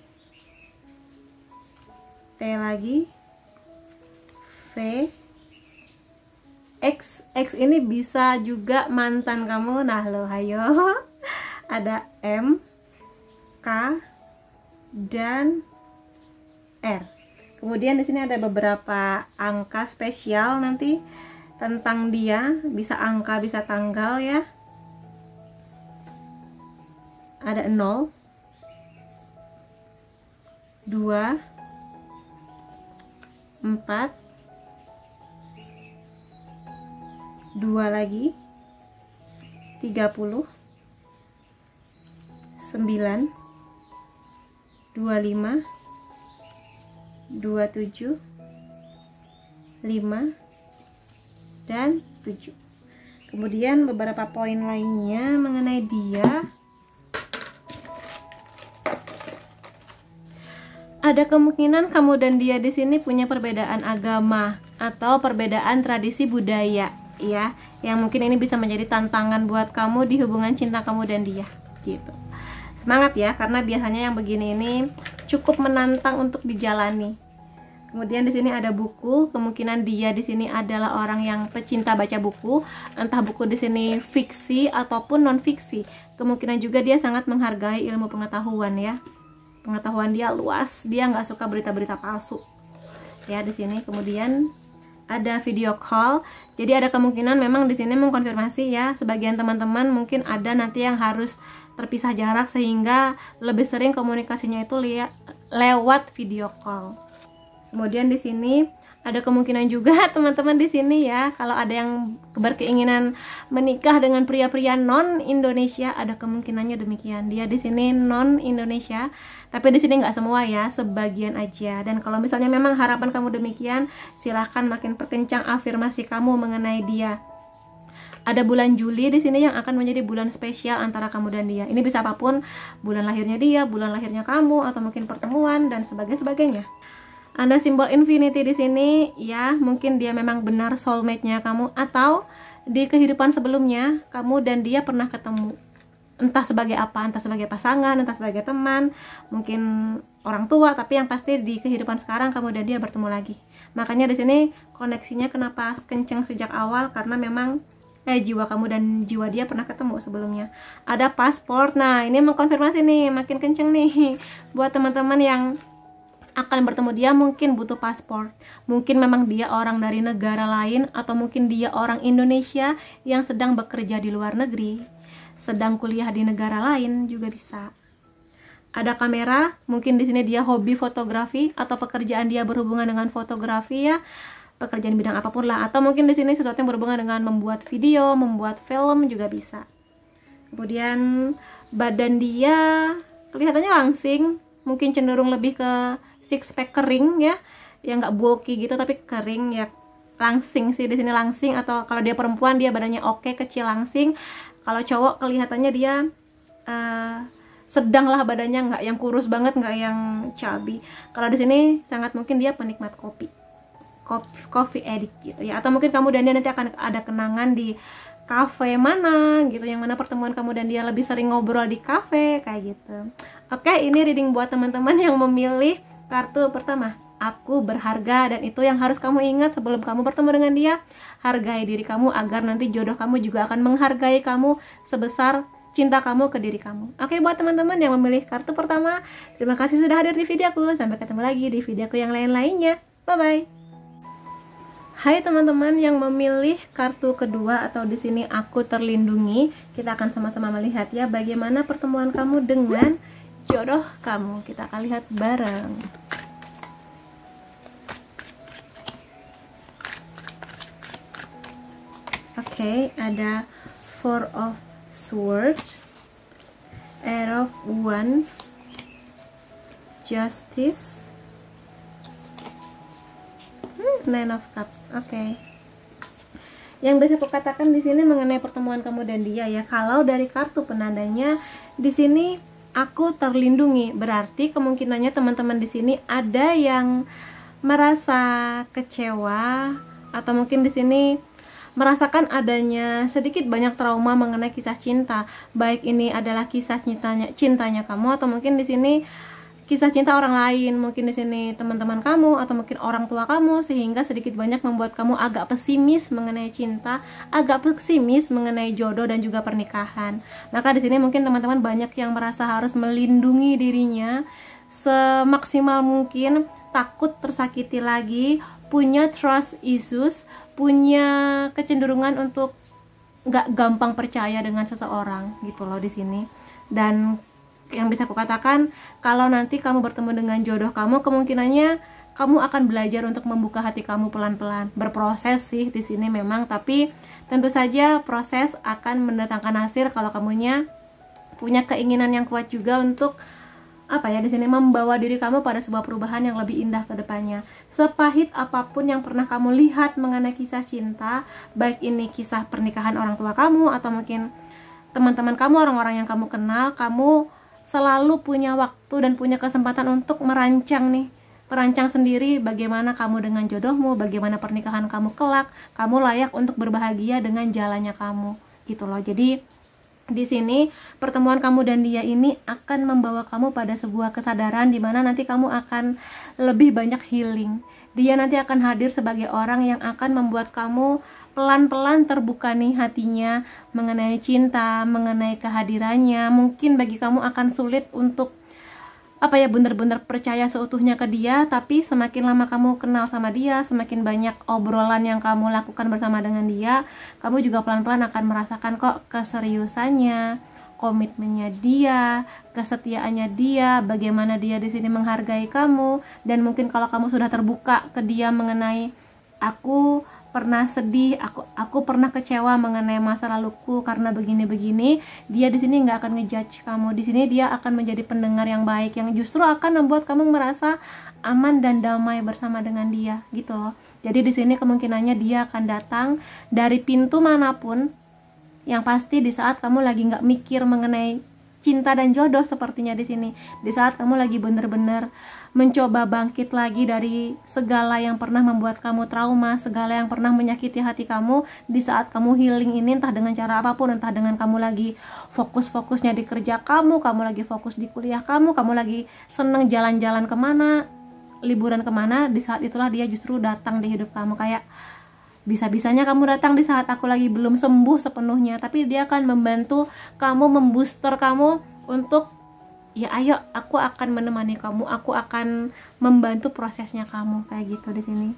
T lagi, V, X. X ini bisa juga mantan kamu. Nah lo hayo. Ada M, K, dan R. Kemudian di sini ada beberapa angka spesial nanti tentang dia, bisa angka, bisa tanggal ya. Ada 0, 2, 4, 2 lagi, 30, 9, 25, 27, 5, dan 7. Kemudian beberapa poin lainnya mengenai dia. Ada kemungkinan kamu dan dia di sini punya perbedaan agama atau perbedaan tradisi budaya ya, yang mungkin ini bisa menjadi tantangan buat kamu di hubungan cinta kamu dan dia gitu. Semangat ya, karena biasanya yang begini ini cukup menantang untuk dijalani. Kemudian di sini ada buku, kemungkinan dia di sini adalah orang yang pecinta baca buku, entah buku di sini fiksi ataupun non fiksi. Kemungkinan juga dia sangat menghargai ilmu pengetahuan ya. Pengetahuan dia luas, dia nggak suka berita-berita palsu ya di sini. Kemudian ada video call, jadi ada kemungkinan memang di sini mengkonfirmasi ya, sebagian teman-teman mungkin ada nanti yang harus terpisah jarak sehingga lebih sering komunikasinya itu lewat video call. Kemudian di sini ada kemungkinan juga teman-teman di sini ya, kalau ada yang berkeinginan menikah dengan pria-pria non Indonesia, ada kemungkinannya demikian. Dia di sini non Indonesia, tapi di sini nggak semua ya, sebagian aja. Dan kalau misalnya memang harapan kamu demikian, silahkan makin perkencang afirmasi kamu mengenai dia. Ada bulan Juli di sini yang akan menjadi bulan spesial antara kamu dan dia. Ini bisa apapun, bulan lahirnya dia, bulan lahirnya kamu, atau mungkin pertemuan dan sebagainya. Ada simbol infinity di sini ya, mungkin dia memang benar soulmate-nya kamu, atau di kehidupan sebelumnya kamu dan dia pernah ketemu. Entah sebagai apa, entah sebagai pasangan, entah sebagai teman, mungkin orang tua, tapi yang pasti di kehidupan sekarang kamu dan dia bertemu lagi. Makanya di sini koneksinya kenapa kenceng sejak awal, karena memang jiwa kamu dan jiwa dia pernah ketemu sebelumnya. Ada paspor. Nah, ini mengkonfirmasi nih, makin kenceng nih buat teman-teman yang akan bertemu dia. Mungkin butuh paspor, mungkin memang dia orang dari negara lain, atau mungkin dia orang Indonesia yang sedang bekerja di luar negeri, sedang kuliah di negara lain juga bisa. Ada kamera, mungkin di sini dia hobi fotografi atau pekerjaan dia berhubungan dengan fotografi ya, pekerjaan bidang apapun lah, atau mungkin di sini sesuatu yang berhubungan dengan membuat video, membuat film juga bisa. Kemudian badan dia kelihatannya langsing, mungkin cenderung lebih ke six pack kering ya, yang nggak bulky gitu tapi kering ya, langsing sih di sini, langsing. Atau kalau dia perempuan dia badannya oke, kecil, langsing. Kalau cowok kelihatannya dia sedang lah badannya, nggak yang kurus banget, nggak yang chubby. Kalau di sini sangat mungkin dia penikmat coffee addict gitu ya, atau mungkin kamu dan dia nanti akan ada kenangan di cafe mana gitu, yang mana pertemuan kamu dan dia lebih sering ngobrol di cafe kayak gitu. Oke, ini reading buat teman-teman yang memilih kartu pertama, aku berharga. Dan itu yang harus kamu ingat sebelum kamu bertemu dengan dia. Hargai diri kamu agar nanti jodoh kamu juga akan menghargai kamu sebesar cinta kamu ke diri kamu. Oke, buat teman-teman yang memilih kartu pertama, terima kasih sudah hadir di videoku. Sampai ketemu lagi di videoku yang lain-lainnya. Bye-bye. Hai teman-teman yang memilih kartu kedua atau di sini aku terlindungi, kita akan sama-sama melihat ya bagaimana pertemuan kamu dengan jodoh kamu. Kita akan lihat bareng. Oke, ada Four of Swords, Eight of Wands, Justice, Nine of Cups. Oke. Yang bisa aku katakan di sini mengenai pertemuan kamu dan dia ya, kalau dari kartu penandanya di sini aku terlindungi, berarti kemungkinannya teman-teman di sini ada yang merasa kecewa, atau mungkin di sini merasakan adanya sedikit banyak trauma mengenai kisah cinta, baik ini adalah kisah cintanya kamu, atau mungkin di sini kisah cinta orang lain, mungkin di sini teman-teman kamu atau mungkin orang tua kamu, sehingga sedikit banyak membuat kamu agak pesimis mengenai cinta, agak pesimis mengenai jodoh dan juga pernikahan. Maka di sini mungkin teman-teman banyak yang merasa harus melindungi dirinya semaksimal mungkin, takut tersakiti lagi, punya trust issues, punya kecenderungan untuk nggak gampang percaya dengan seseorang gitu loh di sini. Dan yang bisa aku katakan, kalau nanti kamu bertemu dengan jodoh kamu, kemungkinannya kamu akan belajar untuk membuka hati kamu pelan-pelan. Berproses sih di sini memang, tapi tentu saja proses akan mendatangkan hasil kalau kamunya punya keinginan yang kuat juga untuk di sini membawa diri kamu pada sebuah perubahan yang lebih indah ke depannya. Sepahit apapun yang pernah kamu lihat mengenai kisah cinta, baik ini kisah pernikahan orang tua kamu atau mungkin teman-teman kamu, orang-orang yang kamu kenal, kamu selalu punya waktu dan punya kesempatan untuk merancang sendiri bagaimana kamu dengan jodohmu, bagaimana pernikahan kamu kelak, kamu layak untuk berbahagia dengan jalannya kamu, gitu loh. Jadi di sini pertemuan kamu dan dia ini akan membawa kamu pada sebuah kesadaran di mana nanti kamu akan lebih banyak healing. Dia nanti akan hadir sebagai orang yang akan membuat kamu pelan-pelan terbuka nih hatinya mengenai cinta, mengenai kehadirannya. Mungkin bagi kamu akan sulit untuk benar-benar percaya seutuhnya ke dia, tapi semakin lama kamu kenal sama dia, semakin banyak obrolan yang kamu lakukan bersama dengan dia, kamu juga pelan-pelan akan merasakan kok keseriusannya, komitmennya dia, kesetiaannya dia, bagaimana dia di sini menghargai kamu. Dan mungkin kalau kamu sudah terbuka ke dia mengenai aku pernah sedih, aku pernah kecewa mengenai masa laluku karena begini-begini, dia di sini nggak akan ngejudge kamu. Di sini dia akan menjadi pendengar yang baik yang justru akan membuat kamu merasa aman dan damai bersama dengan dia, gitu loh. Jadi di sini kemungkinannya dia akan datang dari pintu manapun, yang pasti di saat kamu lagi nggak mikir mengenai cinta dan jodoh sepertinya di sini. Di saat kamu lagi bener-bener mencoba bangkit lagi dari segala yang pernah membuat kamu trauma, segala yang pernah menyakiti hati kamu, di saat kamu healing ini entah dengan cara apapun, entah dengan kamu lagi fokus-fokusnya di kerja kamu lagi fokus di kuliah kamu lagi seneng jalan-jalan kemana, liburan kemana, di saat itulah dia justru datang di hidup kamu, kayak Bisa-bisanya kamu datang di saat aku lagi belum sembuh sepenuhnya, tapi dia akan membantu kamu, membooster kamu untuk ya ayo, aku akan menemani kamu, aku akan membantu prosesnya kamu, kayak gitu di sini.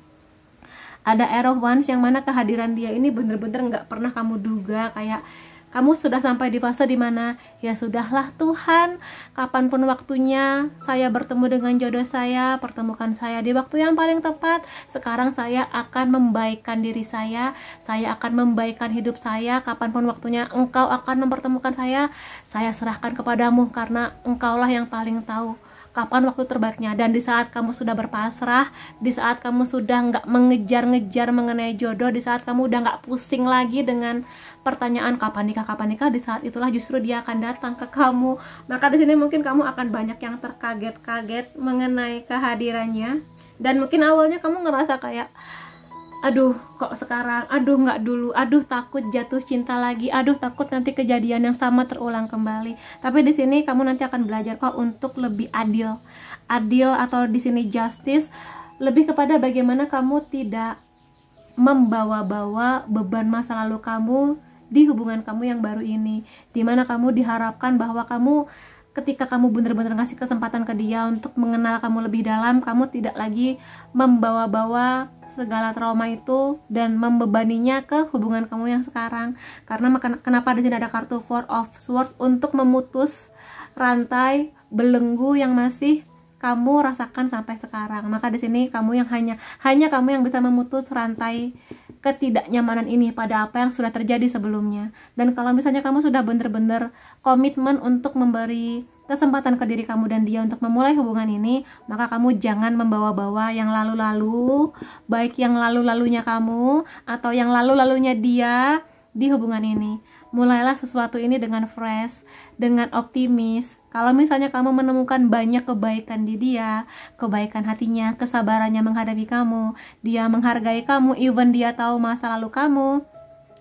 Ada Air of Wands yang mana kehadiran dia ini bener-bener nggak pernah kamu duga, kayak kamu sudah sampai di fase dimana ya sudahlah Tuhan, kapanpun waktunya saya bertemu dengan jodoh saya, pertemukan saya di waktu yang paling tepat. Sekarang saya akan membaikkan diri saya akan membaikkan hidup saya. Kapanpun waktunya engkau akan mempertemukan saya serahkan kepadamu, karena engkaulah yang paling tahu kapan waktu terbaiknya. Dan di saat kamu sudah berpasrah, di saat kamu sudah nggak mengejar-ngejar mengenai jodoh, di saat kamu udah nggak pusing lagi dengan pertanyaan kapan nikah, di saat itulah justru dia akan datang ke kamu. Maka di sini mungkin kamu akan banyak yang terkaget-kaget mengenai kehadirannya. Dan mungkin awalnya kamu ngerasa kayak aduh kok sekarang, aduh nggak dulu, aduh takut jatuh cinta lagi, aduh takut nanti kejadian yang sama terulang kembali. Tapi di sini kamu nanti akan belajar kok untuk lebih adil atau di sini justice, lebih kepada bagaimana kamu tidak membawa-bawa beban masa lalu kamu di hubungan kamu yang baru ini, dimana kamu diharapkan bahwa kamu ketika kamu benar-benar ngasih kesempatan ke dia untuk mengenal kamu lebih dalam, kamu tidak lagi membawa-bawa segala trauma itu dan membebaninya ke hubungan kamu yang sekarang. Karena kenapa di sini ada kartu Four of Swords, untuk memutus rantai belenggu yang masih kamu rasakan sampai sekarang. Maka di sini kamu yang hanya kamu yang bisa memutus rantai ketidaknyamanan ini pada apa yang sudah terjadi sebelumnya. Dan kalau misalnya kamu sudah benar-benar komitmen untuk memberi kesempatan ke diri kamu dan dia untuk memulai hubungan ini, maka kamu jangan membawa-bawa yang lalu-lalu, baik yang lalu-lalunya kamu atau yang lalu-lalunya dia di hubungan ini. Mulailah sesuatu ini dengan fresh, dengan optimis. Kalau misalnya kamu menemukan banyak kebaikan di dia, kebaikan hatinya, kesabarannya menghadapi kamu, dia menghargai kamu, even dia tahu masa lalu kamu,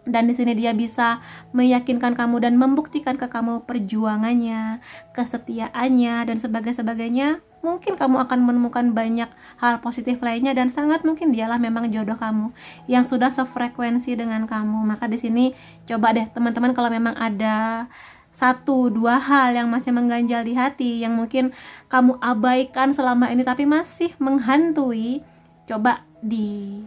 dan di sini dia bisa meyakinkan kamu dan membuktikan ke kamu perjuangannya, kesetiaannya, dan sebagainya, mungkin kamu akan menemukan banyak hal positif lainnya, dan sangat mungkin dialah memang jodoh kamu yang sudah sefrekuensi dengan kamu. Maka di sini coba deh teman-teman, kalau memang ada 1-2 hal yang masih mengganjal di hati, yang mungkin kamu abaikan selama ini tapi masih menghantui, coba di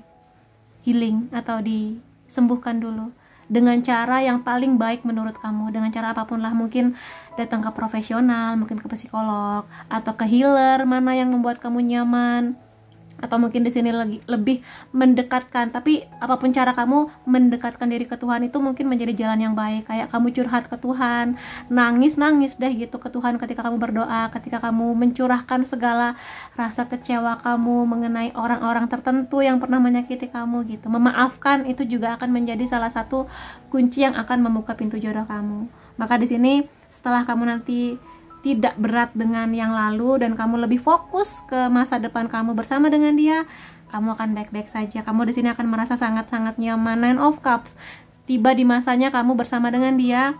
healing atau disembuhkan dulu dengan cara yang paling baik menurut kamu, dengan cara apapun lah. Mungkin datang ke profesional, mungkin ke psikolog atau ke healer, mana yang membuat kamu nyaman. Atau mungkin di sini lebih mendekatkan, tapi apapun cara kamu mendekatkan diri ke Tuhan itu mungkin menjadi jalan yang baik. Kayak kamu curhat ke Tuhan, nangis deh gitu ke Tuhan ketika kamu berdoa, ketika kamu mencurahkan segala rasa kecewa kamu mengenai orang-orang tertentu yang pernah menyakiti kamu gitu. Memaafkan itu juga akan menjadi salah satu kunci yang akan membuka pintu jodoh kamu. Maka di sini setelah kamu nanti tidak berat dengan yang lalu dan kamu lebih fokus ke masa depan kamu bersama dengan dia, kamu akan baik-baik saja. Kamu di sini akan merasa sangat-sangat nyaman. Nine of Cups, tiba di masanya kamu bersama dengan dia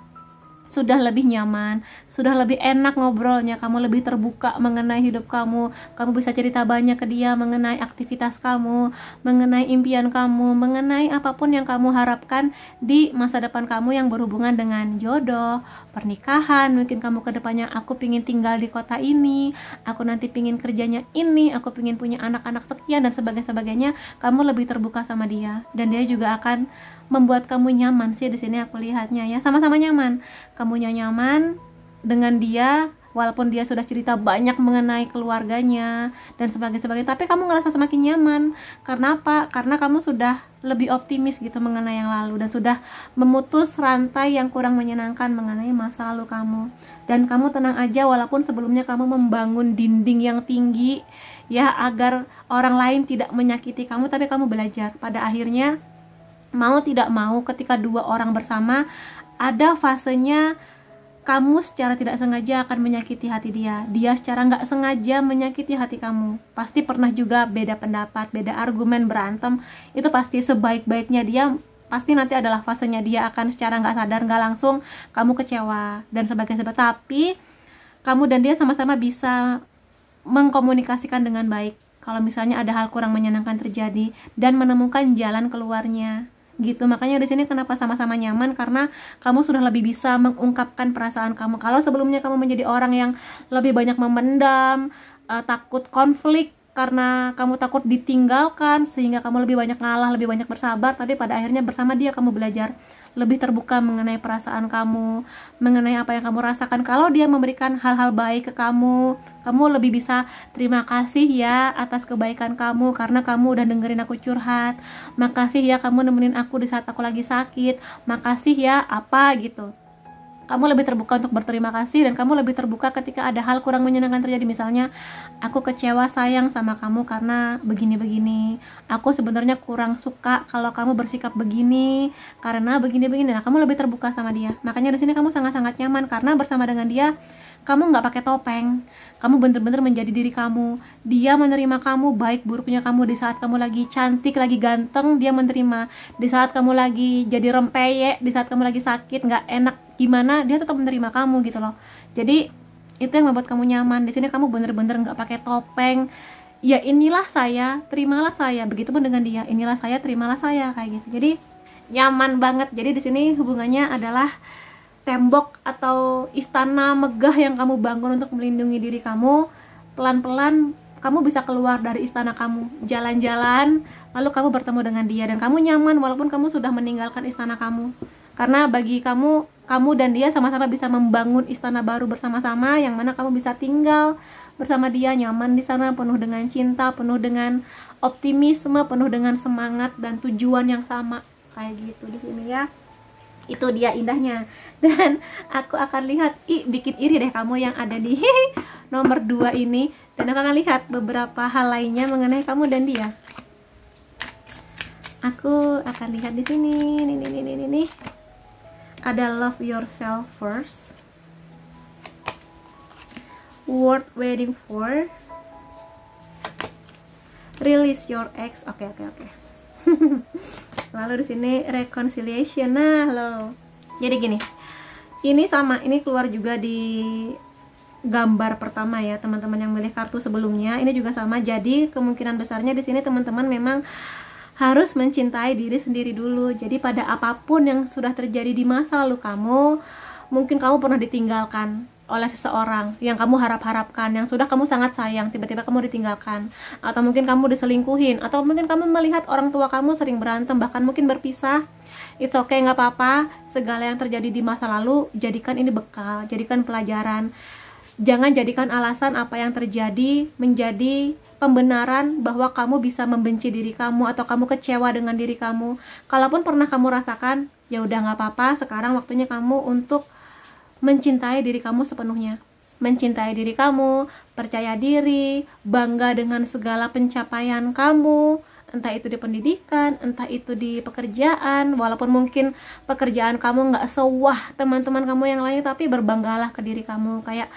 sudah lebih nyaman, sudah lebih enak ngobrolnya, kamu lebih terbuka mengenai hidup kamu bisa cerita banyak ke dia mengenai aktivitas kamu, mengenai impian kamu, mengenai apapun yang kamu harapkan di masa depan kamu yang berhubungan dengan jodoh, pernikahan. Mungkin kamu ke depannya, aku pingin tinggal di kota ini, aku nanti pingin kerjanya ini, aku pingin punya anak-anak sekian dan sebagainya. Kamu lebih terbuka sama dia dan dia juga akan membuat kamu nyaman sih. Di sini aku lihatnya ya, sama-sama nyaman. Kamunya nyaman dengan dia, walaupun dia sudah cerita banyak mengenai keluarganya dan sebagainya, tapi kamu ngerasa semakin nyaman. Karena apa? Karena kamu sudah lebih optimis gitu mengenai yang lalu dan sudah memutus rantai yang kurang menyenangkan mengenai masa lalu kamu. Dan kamu tenang aja, walaupun sebelumnya kamu membangun dinding yang tinggi ya agar orang lain tidak menyakiti kamu, tapi kamu belajar pada akhirnya, mau tidak mau, ketika dua orang bersama, ada fasenya kamu secara tidak sengaja akan menyakiti hati dia. Dia secara nggak sengaja menyakiti hati kamu. Pasti pernah juga beda pendapat, beda argumen, berantem. Itu pasti sebaik-baiknya dia, pasti nanti adalah fasenya dia akan secara nggak sadar, nggak langsung kamu kecewa dan sebagainya. Tapi kamu dan dia sama-sama bisa mengkomunikasikan dengan baik. kalau misalnya ada hal kurang menyenangkan terjadi, dan menemukan jalan keluarnya gitu. Makanya di sini kenapa sama-sama nyaman, karena kamu sudah lebih bisa mengungkapkan perasaan kamu. Kalau sebelumnya kamu menjadi orang yang lebih banyak memendam, takut konflik karena kamu takut ditinggalkan, sehingga kamu lebih banyak ngalah, lebih banyak bersabar, tapi pada akhirnya bersama dia kamu belajar lebih terbuka mengenai perasaan kamu, mengenai apa yang kamu rasakan. Kalau dia memberikan hal-hal baik ke kamu, kamu lebih bisa terima kasih ya atas kebaikan kamu, karena kamu udah dengerin aku curhat. Makasih ya kamu nemenin aku di saat aku lagi sakit. Makasih ya apa gitu. Kamu lebih terbuka untuk berterima kasih, dan kamu lebih terbuka ketika ada hal kurang menyenangkan terjadi. Misalnya, aku kecewa sayang sama kamu karena begini-begini. Aku sebenarnya kurang suka kalau kamu bersikap begini karena begini-begini. Nah, kamu lebih terbuka sama dia. Makanya di sini kamu sangat-sangat nyaman, karena bersama dengan dia kamu nggak pakai topeng. Kamu bener-bener menjadi diri kamu. Dia menerima kamu baik buruknya kamu. Di saat kamu lagi cantik, lagi ganteng, dia menerima. Di saat kamu lagi jadi rempeyek, di saat kamu lagi sakit, nggak enak gimana, dia tetap menerima kamu gitu loh. Jadi itu yang membuat kamu nyaman. Di sini kamu bener-bener nggak pakai topeng. Ya inilah saya, terimalah saya. Begitupun dengan dia, inilah saya, terimalah saya, kayak gitu. Jadi nyaman banget. Jadi di sini hubungannya adalah tembok atau istana megah yang kamu bangun untuk melindungi diri kamu. Pelan-pelan kamu bisa keluar dari istana kamu, jalan-jalan, lalu kamu bertemu dengan dia, dan kamu nyaman walaupun kamu sudah meninggalkan istana kamu. Karena bagi kamu dan dia sama-sama bisa membangun istana baru bersama-sama, yang mana kamu bisa tinggal bersama dia nyaman di sana, penuh dengan cinta, penuh dengan optimisme, penuh dengan semangat dan tujuan yang sama, kayak gitu di sini ya. Itu dia indahnya. Dan aku akan lihat, bikin iri deh kamu yang ada di nomor 2 ini, dan aku akan lihat beberapa hal lainnya mengenai kamu dan dia. Aku akan lihat di sini. Nih. Ada love yourself first, worth waiting for, release your ex. Oke. Lalu di sini reconciliation. Nah, lo. Jadi gini. Ini sama, ini keluar juga di gambar pertama ya, teman-teman yang milih kartu sebelumnya. Ini juga sama. Jadi kemungkinan besarnya di sini teman-teman memang harus mencintai diri sendiri dulu. Jadi pada apapun yang sudah terjadi di masa lalu kamu, mungkin kamu pernah ditinggalkan oleh seseorang yang kamu harap-harapkan, yang sudah kamu sangat sayang, tiba-tiba kamu ditinggalkan, atau mungkin kamu diselingkuhin, atau mungkin kamu melihat orang tua kamu sering berantem, bahkan mungkin berpisah. It's okay, nggak apa-apa. Segala yang terjadi di masa lalu, jadikan ini bekal, jadikan pelajaran. Jangan jadikan alasan apa yang terjadi menjadi pembenaran bahwa kamu bisa membenci diri kamu atau kamu kecewa dengan diri kamu. Kalaupun pernah kamu rasakan, ya udah nggak apa-apa. Sekarang waktunya kamu untuk mencintai diri kamu sepenuhnya. Mencintai diri kamu, percaya diri, bangga dengan segala pencapaian kamu, entah itu di pendidikan, entah itu di pekerjaan. Walaupun mungkin pekerjaan kamu nggak sewah teman-teman kamu yang lain, tapi berbanggalah ke diri kamu. Kayak,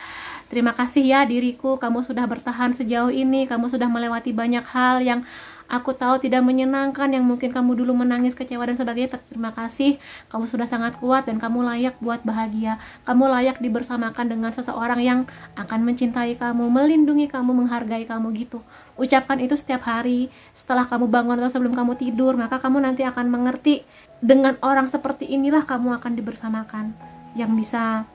terima kasih ya diriku, kamu sudah bertahan sejauh ini, kamu sudah melewati banyak hal yang aku tahu tidak menyenangkan, yang mungkin kamu dulu menangis, kecewa dan sebagainya. Terima kasih, kamu sudah sangat kuat dan kamu layak buat bahagia. Kamu layak dibersamakan dengan seseorang yang akan mencintai kamu, melindungi kamu, menghargai kamu gitu. Ucapkan itu setiap hari setelah kamu bangun atau sebelum kamu tidur, maka kamu nanti akan mengerti, dengan orang seperti inilah kamu akan dibersamakan, yang bisa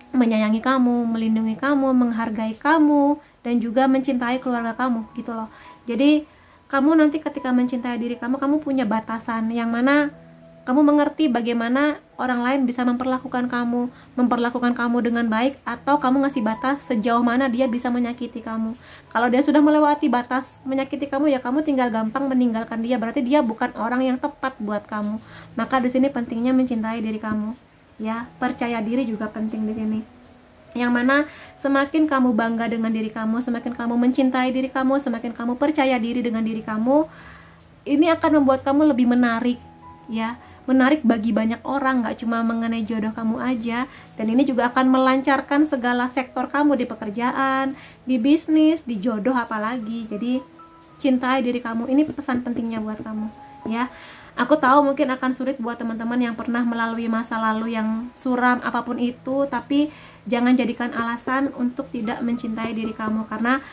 menyayangi kamu, melindungi kamu, menghargai kamu, dan juga mencintai keluarga kamu gitu loh. Jadi kamu nanti ketika mencintai diri kamu, kamu punya batasan yang mana kamu mengerti bagaimana orang lain bisa memperlakukan kamu dengan baik, atau kamu ngasih batas sejauh mana dia bisa menyakiti kamu. Kalau dia sudah melewati batas menyakiti kamu, ya kamu tinggal gampang meninggalkan dia, berarti dia bukan orang yang tepat buat kamu. Maka di sini pentingnya mencintai diri kamu. Ya, percaya diri juga penting di sini. Yang mana semakin kamu bangga dengan diri kamu, semakin kamu mencintai diri kamu, semakin kamu percaya diri dengan diri kamu, ini akan membuat kamu lebih menarik, ya. Menarik bagi banyak orang, gak cuma mengenai jodoh kamu aja. Dan ini juga akan melancarkan segala sektor kamu, di pekerjaan, di bisnis, di jodoh apalagi. Jadi cintai diri kamu, ini pesan pentingnya buat kamu, ya. Aku tahu mungkin akan sulit buat teman-teman yang pernah melalui masa lalu yang suram apapun itu, tapi jangan jadikan alasan untuk tidak mencintai diri kamu, karena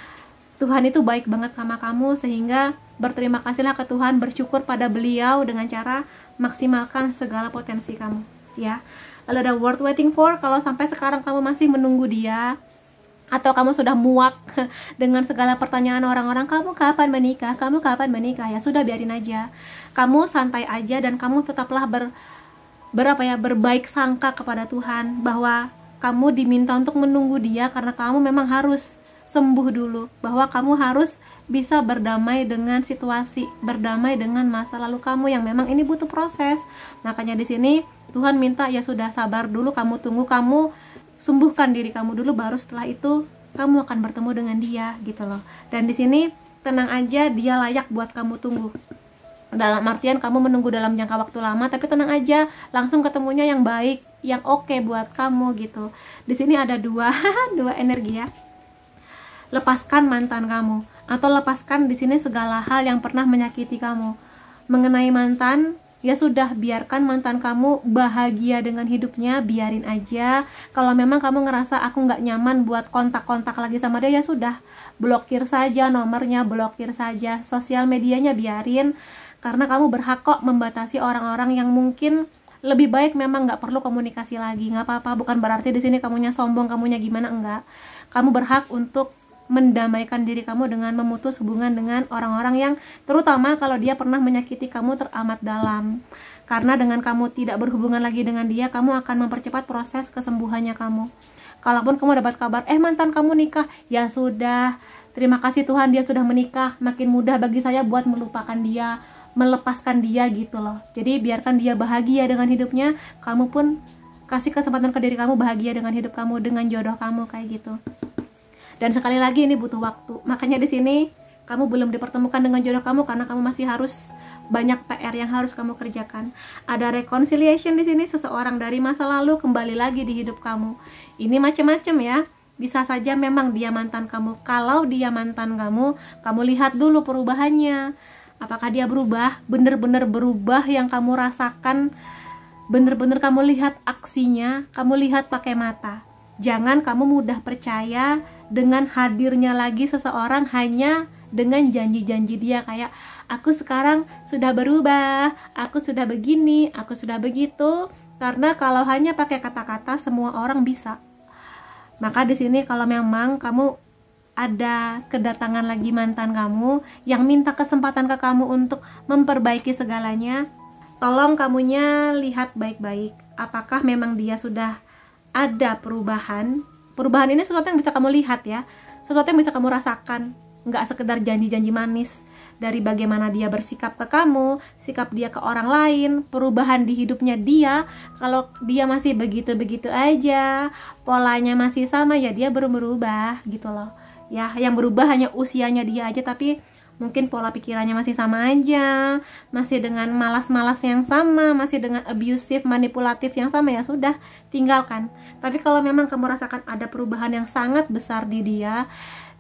Tuhan itu baik banget sama kamu, sehingga berterima kasihlah ke Tuhan, bersyukur pada beliau dengan cara maksimalkan segala potensi kamu, ya. Lalu ada word waiting for, kalau sampai sekarang kamu masih menunggu dia, atau kamu sudah muak dengan segala pertanyaan orang-orang, kamu kapan menikah, kamu kapan menikah, ya sudah, biarin aja. Kamu santai aja, dan kamu tetaplah berbaik sangka kepada Tuhan, bahwa kamu diminta untuk menunggu dia karena kamu memang harus sembuh dulu, bahwa kamu harus bisa berdamai dengan situasi, berdamai dengan masa lalu kamu yang memang ini butuh proses. Makanya di sini Tuhan minta, ya sudah, sabar dulu, kamu tunggu, kamu sembuhkan diri kamu dulu, baru setelah itu kamu akan bertemu dengan dia, gitu loh. Dan di sini tenang aja, dia layak buat kamu tunggu. Dalam artian kamu menunggu dalam jangka waktu lama, tapi tenang aja, langsung ketemunya yang baik, yang oke buat kamu, gitu. Di sini ada dua energi, ya. Lepaskan mantan kamu, atau lepaskan di sini segala hal yang pernah menyakiti kamu. Mengenai mantan, ya sudah, biarkan mantan kamu bahagia dengan hidupnya, biarin aja. Kalau memang kamu ngerasa aku nggak nyaman buat kontak-kontak lagi sama dia, ya sudah, blokir saja nomornya, blokir saja sosial medianya, biarin. Karena kamu berhak kok membatasi orang-orang yang mungkin lebih baik memang nggak perlu komunikasi lagi. Nggak apa-apa, bukan berarti di sini kamunya sombong, kamunya gimana, enggak. Kamu berhak untuk mendamaikan diri kamu dengan memutus hubungan dengan orang-orang yang, terutama kalau dia pernah menyakiti kamu teramat dalam. Karena dengan kamu tidak berhubungan lagi dengan dia, kamu akan mempercepat proses kesembuhannya kamu. Kalaupun kamu dapat kabar, mantan kamu nikah, ya sudah, terima kasih Tuhan, dia sudah menikah, makin mudah bagi saya buat melupakan dia, melepaskan dia, gitu loh. Jadi biarkan dia bahagia dengan hidupnya, kamu pun kasih kesempatan ke diri kamu bahagia dengan hidup kamu, dengan jodoh kamu, kayak gitu. Dan sekali lagi, ini butuh waktu. Makanya di sini kamu belum dipertemukan dengan jodoh kamu karena kamu masih harus banyak PR yang harus kamu kerjakan. Ada reconciliation di sini, seseorang dari masa lalu kembali lagi di hidup kamu. Ini macam-macam, ya. Bisa saja memang dia mantan kamu. Kalau dia mantan kamu lihat dulu perubahannya. Apakah dia berubah? Bener-bener berubah yang kamu rasakan, bener-bener kamu lihat aksinya, kamu lihat pakai mata. Jangan kamu mudah percaya dengan hadirnya lagi seseorang hanya dengan janji-janji dia, kayak aku sekarang sudah berubah, aku sudah begini, aku sudah begitu. Karena kalau hanya pakai kata-kata, semua orang bisa. Maka di sini kalau memang kamu ada kedatangan lagi mantan kamu yang minta kesempatan ke kamu untuk memperbaiki segalanya, tolong kamunya lihat baik-baik. Apakah memang dia sudah ada perubahan? Perubahan ini sesuatu yang bisa kamu lihat, ya, sesuatu yang bisa kamu rasakan, nggak sekedar janji-janji manis. Dari bagaimana dia bersikap ke kamu, sikap dia ke orang lain, perubahan di hidupnya dia. Kalau dia masih begitu-begitu aja, polanya masih sama, ya dia belum berubah, gitu loh, ya. Yang berubah hanya usianya dia aja, tapi mungkin pola pikirannya masih sama aja, masih dengan malas-malas yang sama, masih dengan abusive, manipulatif yang sama, ya sudah, tinggalkan. Tapi kalau memang kamu rasakan ada perubahan yang sangat besar di dia,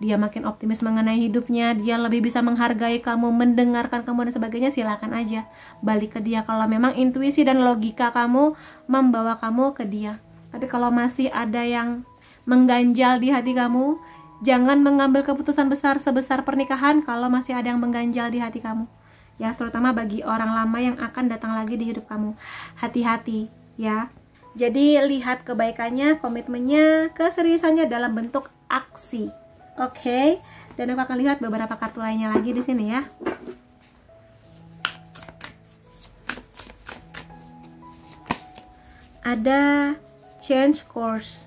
dia makin optimis mengenai hidupnya, dia lebih bisa menghargai kamu, mendengarkan kamu dan sebagainya, silakan aja balik ke dia. Kalau memang intuisi dan logika kamu membawa kamu ke dia. Tapi kalau masih ada yang mengganjal di hati kamu, jangan mengambil keputusan besar sebesar pernikahan kalau masih ada yang mengganjal di hati kamu, ya, terutama bagi orang lama yang akan datang lagi di hidup kamu. Hati-hati, ya. Jadi lihat kebaikannya, komitmennya, keseriusannya dalam bentuk aksi. Oke. Dan aku akan lihat beberapa kartu lainnya lagi di sini, ya. Ada change course.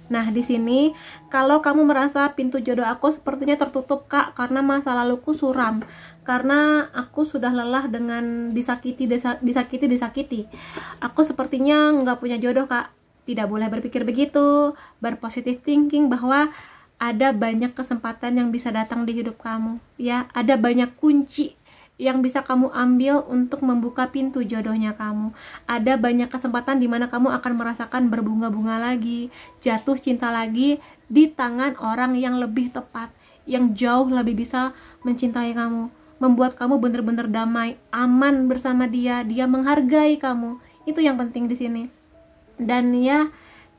Nah, di sini kalau kamu merasa pintu jodoh aku sepertinya tertutup, Kak, karena masa laluku suram, karena aku sudah lelah dengan disakiti. Aku sepertinya nggak punya jodoh, Kak. Tidak boleh berpikir begitu. Berpositif thinking bahwa ada banyak kesempatan yang bisa datang di hidup kamu, ya. Ada banyak kunci yang bisa kamu ambil untuk membuka pintu jodohnya kamu. Ada banyak kesempatan di mana kamu akan merasakan berbunga-bunga lagi, jatuh cinta lagi di tangan orang yang lebih tepat, yang jauh lebih bisa mencintai kamu, membuat kamu benar-benar damai, aman bersama dia, dia menghargai kamu. Itu yang penting di sini. Dan ya,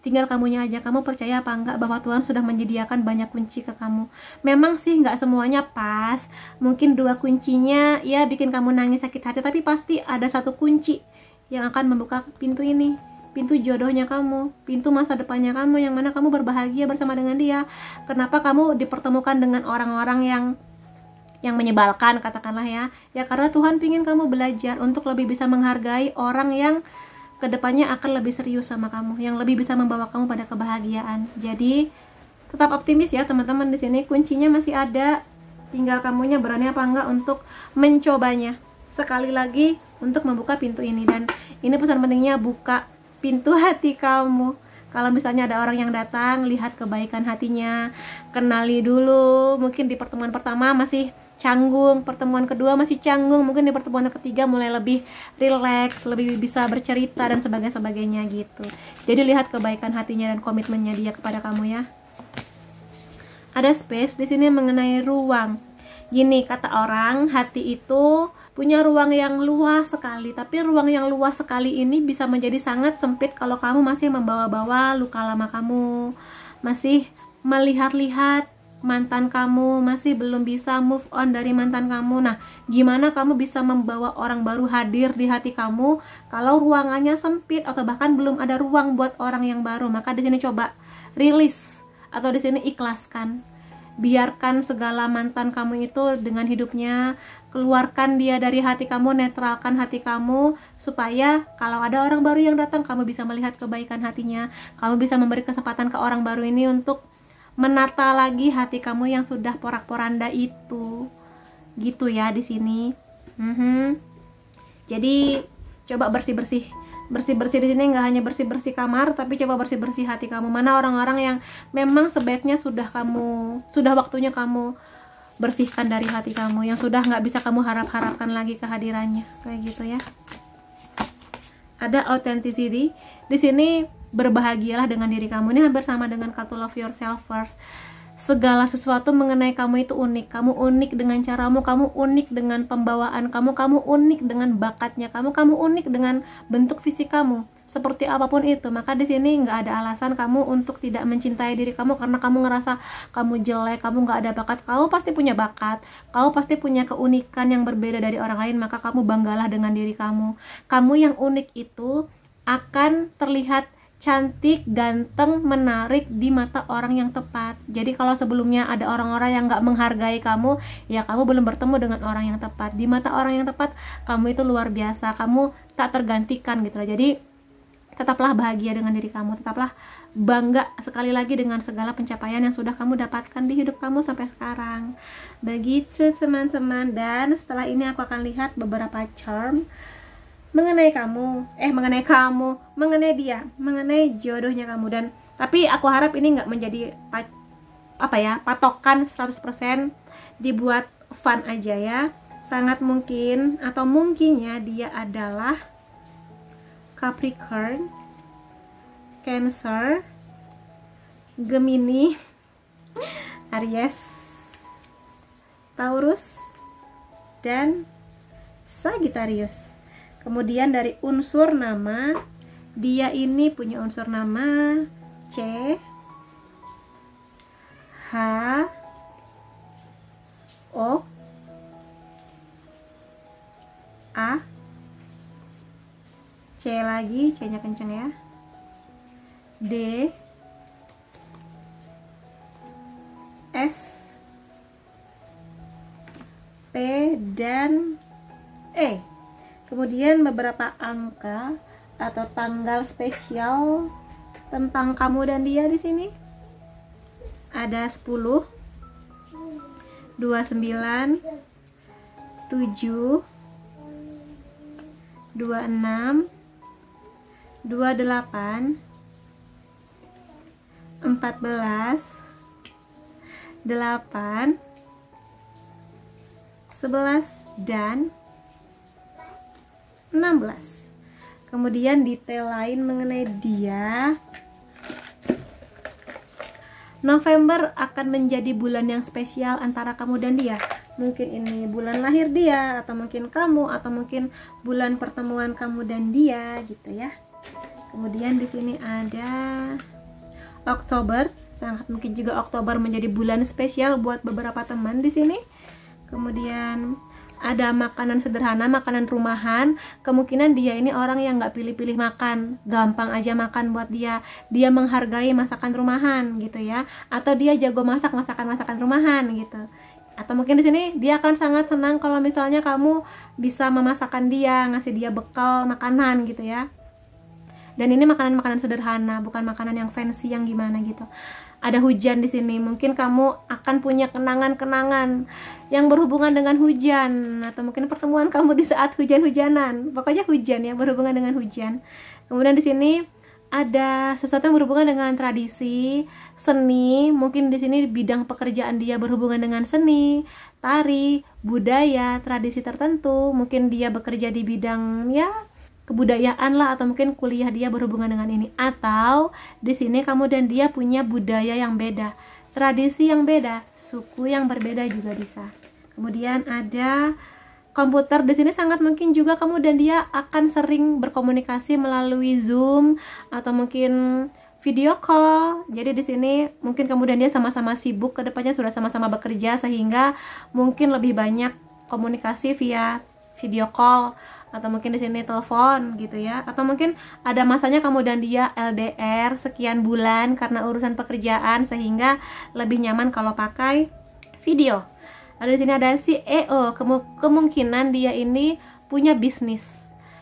tinggal kamunya aja. Kamu percaya apa enggak bahwa Tuhan sudah menyediakan banyak kunci ke kamu. Memang sih nggak semuanya pas, mungkin 2 kuncinya ya bikin kamu nangis sakit hati, tapi pasti ada 1 kunci yang akan membuka pintu ini, pintu jodohnya kamu, pintu masa depannya kamu, yang mana kamu berbahagia bersama dengan dia. Kenapa kamu dipertemukan dengan orang-orang yang menyebalkan, katakanlah ya karena Tuhan pingin kamu belajar untuk lebih bisa menghargai orang yang kedepannya akan lebih serius sama kamu, yang lebih bisa membawa kamu pada kebahagiaan. Jadi tetap optimis ya teman-teman, di sini kuncinya masih ada, tinggal kamunya berani apa enggak untuk mencobanya sekali lagi untuk membuka pintu ini. Dan ini pesan pentingnya, buka pintu hati kamu. Kalau misalnya ada orang yang datang, lihat kebaikan hatinya, kenali dulu. Mungkin di pertemuan pertama masih canggung, pertemuan kedua masih canggung, mungkin di pertemuan ketiga mulai lebih rileks, lebih bisa bercerita dan sebagainya gitu. Jadi lihat kebaikan hatinya dan komitmennya dia kepada kamu ya. Ada space di sini mengenai ruang. Gini kata orang, hati itu punya ruang yang luas sekali, tapi ruang yang luas sekali ini bisa menjadi sangat sempit kalau kamu masih membawa-bawa luka lama kamu, masih melihat-lihat mantan kamu, masih belum bisa move on dari mantan kamu. Nah, gimana kamu bisa membawa orang baru hadir di hati kamu kalau ruangannya sempit atau bahkan belum ada ruang buat orang yang baru? Maka di sini coba rilis atau di sini ikhlaskan. Biarkan segala mantan kamu itu dengan hidupnya, keluarkan dia dari hati kamu, netralkan hati kamu, supaya kalau ada orang baru yang datang, kamu bisa melihat kebaikan hatinya, kamu bisa memberi kesempatan ke orang baru ini untuk menata lagi hati kamu yang sudah porak-poranda itu. Gitu ya di sini. Jadi coba bersih-bersih di sini, nggak hanya bersih-bersih kamar, tapi coba bersih-bersih hati kamu. Mana orang-orang yang memang sebaiknya sudah waktunya kamu bersihkan dari hati kamu, yang sudah nggak bisa kamu harapkan lagi kehadirannya, kayak gitu ya. Ada authenticity di sini, berbahagialah dengan diri kamu. Ini hampir sama dengan kartu love yourself first. Segala sesuatu mengenai kamu itu unik. Kamu unik dengan caramu, kamu unik dengan pembawaan kamu, kamu unik dengan bakatnya kamu unik dengan bentuk fisik kamu. Seperti apapun itu, maka di sini nggak ada alasan kamu untuk tidak mencintai diri kamu karena kamu ngerasa kamu jelek, kamu nggak ada bakat. Kamu pasti punya bakat, kamu pasti punya keunikan yang berbeda dari orang lain, maka kamu banggalah dengan diri kamu. Kamu yang unik itu akan terlihat cantik, ganteng, menarik di mata orang yang tepat. Jadi kalau sebelumnya ada orang-orang yang nggak menghargai kamu, ya kamu belum bertemu dengan orang yang tepat. Di mata orang yang tepat, kamu itu luar biasa, kamu tak tergantikan gitu loh. Jadi tetaplah bahagia dengan diri kamu, tetaplah bangga sekali lagi dengan segala pencapaian yang sudah kamu dapatkan di hidup kamu sampai sekarang. Begitu teman-teman, dan setelah ini aku akan lihat beberapa charm mengenai dia, mengenai jodohnya kamu. Dan tapi aku harap ini nggak menjadi patokan 100%, dibuat fun aja ya. Sangat mungkin atau mungkinnya dia adalah Capricorn, Cancer, Gemini, Aries, Taurus, dan Sagittarius. Kemudian dari unsur nama, dia ini punya unsur nama C, H, O, A, C lagi, C-nya kenceng ya, D, S, P, dan E. Kemudian beberapa angka atau tanggal spesial tentang kamu dan dia di sini. Ada 10, 29, 7, 26, 28, 14, 8, 11, dan 16. Kemudian detail lain mengenai dia, November akan menjadi bulan yang spesial antara kamu dan dia. Mungkin ini bulan lahir dia, atau mungkin kamu, atau mungkin bulan pertemuan kamu dan dia gitu ya. Kemudian di sini ada Oktober. Sangat mungkin juga Oktober menjadi bulan spesial buat beberapa teman di sini. Kemudian ada makanan sederhana, makanan rumahan. Kemungkinan dia ini orang yang nggak pilih-pilih makan, gampang aja makan buat dia. Dia menghargai masakan rumahan gitu ya, atau dia jago masak masakan rumahan gitu. Atau mungkin di sini dia akan sangat senang kalau misalnya kamu bisa memasakkan dia, ngasih dia bekal makanan gitu ya. Dan ini makanan-makanan sederhana, bukan makanan yang fancy yang gimana gitu. Ada hujan di sini, mungkin kamu akan punya kenangan-kenangan yang berhubungan dengan hujan, atau mungkin pertemuan kamu di saat hujan-hujanan. Pokoknya hujan ya, berhubungan dengan hujan. Kemudian di sini ada sesuatu yang berhubungan dengan tradisi, seni. Mungkin di sini bidang pekerjaan dia berhubungan dengan seni, tari, budaya, tradisi tertentu. Mungkin dia bekerja di bidang ya kebudayaan lah, atau mungkin kuliah dia berhubungan dengan ini. Atau di sini kamu dan dia punya budaya yang beda, tradisi yang beda, suku yang berbeda juga bisa. Kemudian ada komputer. Di sini sangat mungkin juga kamu dan dia akan sering berkomunikasi melalui Zoom atau mungkin video call. Jadi di sini mungkin kamu dan dia sama-sama sibuk, kedepannya sudah sama-sama bekerja, sehingga mungkin lebih banyak komunikasi via video call, atau mungkin di sini telepon gitu ya. Atau mungkin ada masanya kamu dan dia LDR sekian bulan karena urusan pekerjaan, sehingga lebih nyaman kalau pakai video. Lalu di sini ada CEO, kemungkinan dia ini punya bisnis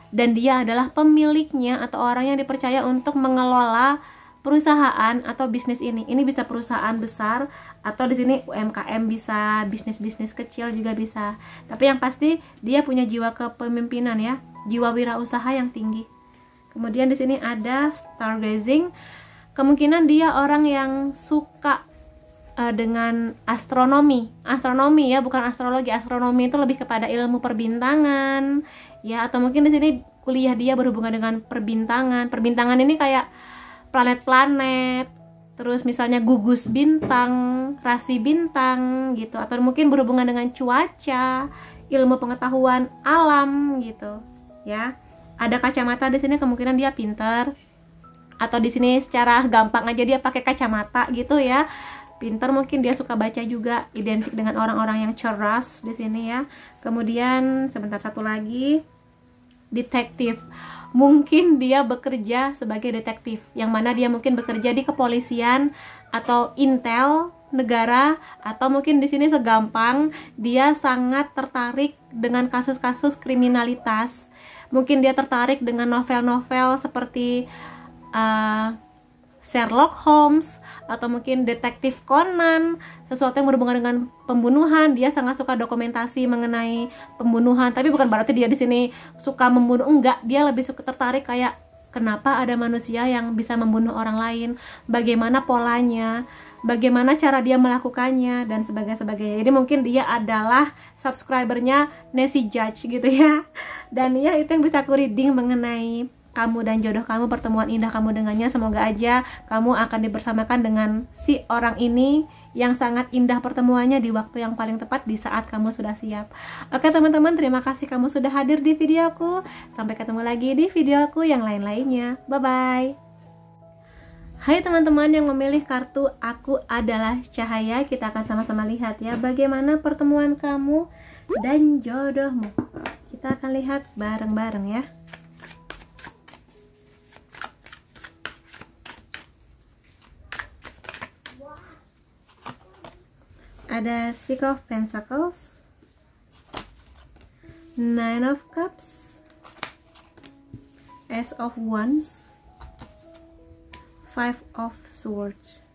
dan dia adalah pemiliknya atau orang yang dipercaya untuk mengelola perusahaan atau bisnis ini. Ini bisa perusahaan besar, atau di sini UMKM bisa, bisnis-bisnis kecil juga bisa. Tapi yang pasti dia punya jiwa kepemimpinan ya, jiwa wirausaha yang tinggi. Kemudian di sini ada stargazing. Kemungkinan dia orang yang suka dengan astronomi ya, bukan astrologi. Astronomi itu lebih kepada ilmu perbintangan ya, atau mungkin di sini kuliah dia berhubungan dengan perbintangan. Perbintangan ini kayak planet-planet, terus misalnya gugus bintang, rasi bintang gitu, atau mungkin berhubungan dengan cuaca, ilmu pengetahuan alam gitu ya. Ada kacamata di sini, kemungkinan dia pinter, atau di sini secara gampang aja dia pakai kacamata gitu ya. Pinter, mungkin dia suka baca juga, identik dengan orang-orang yang cerdas di sini ya. Kemudian sebentar, satu lagi, detektif. Mungkin dia bekerja sebagai detektif, yang mana dia mungkin bekerja di kepolisian atau intel negara, atau mungkin di sini segampang dia sangat tertarik dengan kasus-kasus kriminalitas. Mungkin dia tertarik dengan novel-novel seperti Sherlock Holmes, atau mungkin detektif Conan, sesuatu yang berhubungan dengan pembunuhan. Dia sangat suka dokumentasi mengenai pembunuhan, tapi bukan berarti dia di sini suka membunuh, enggak. Dia lebih suka tertarik kayak kenapa ada manusia yang bisa membunuh orang lain, bagaimana polanya, bagaimana cara dia melakukannya, dan sebagainya. Jadi mungkin dia adalah subscribernya Nancy Judge gitu ya. Dan ya, itu yang bisa aku reading mengenai kamu dan jodoh kamu, pertemuan indah kamu dengannya. Semoga aja kamu akan dibersamakan dengan si orang ini yang sangat indah pertemuannya di waktu yang paling tepat, di saat kamu sudah siap. Oke teman-teman, terima kasih kamu sudah hadir di videoku. Sampai ketemu lagi di videoku yang lain-lainnya. Bye-bye. Hai teman-teman yang memilih kartu Aku Adalah Cahaya, kita akan sama-sama lihat ya bagaimana pertemuan kamu dan jodohmu. Kita akan lihat bareng-bareng ya. Ada Six of Pentacles, Nine of Cups, Ace of Wands, Five of Swords.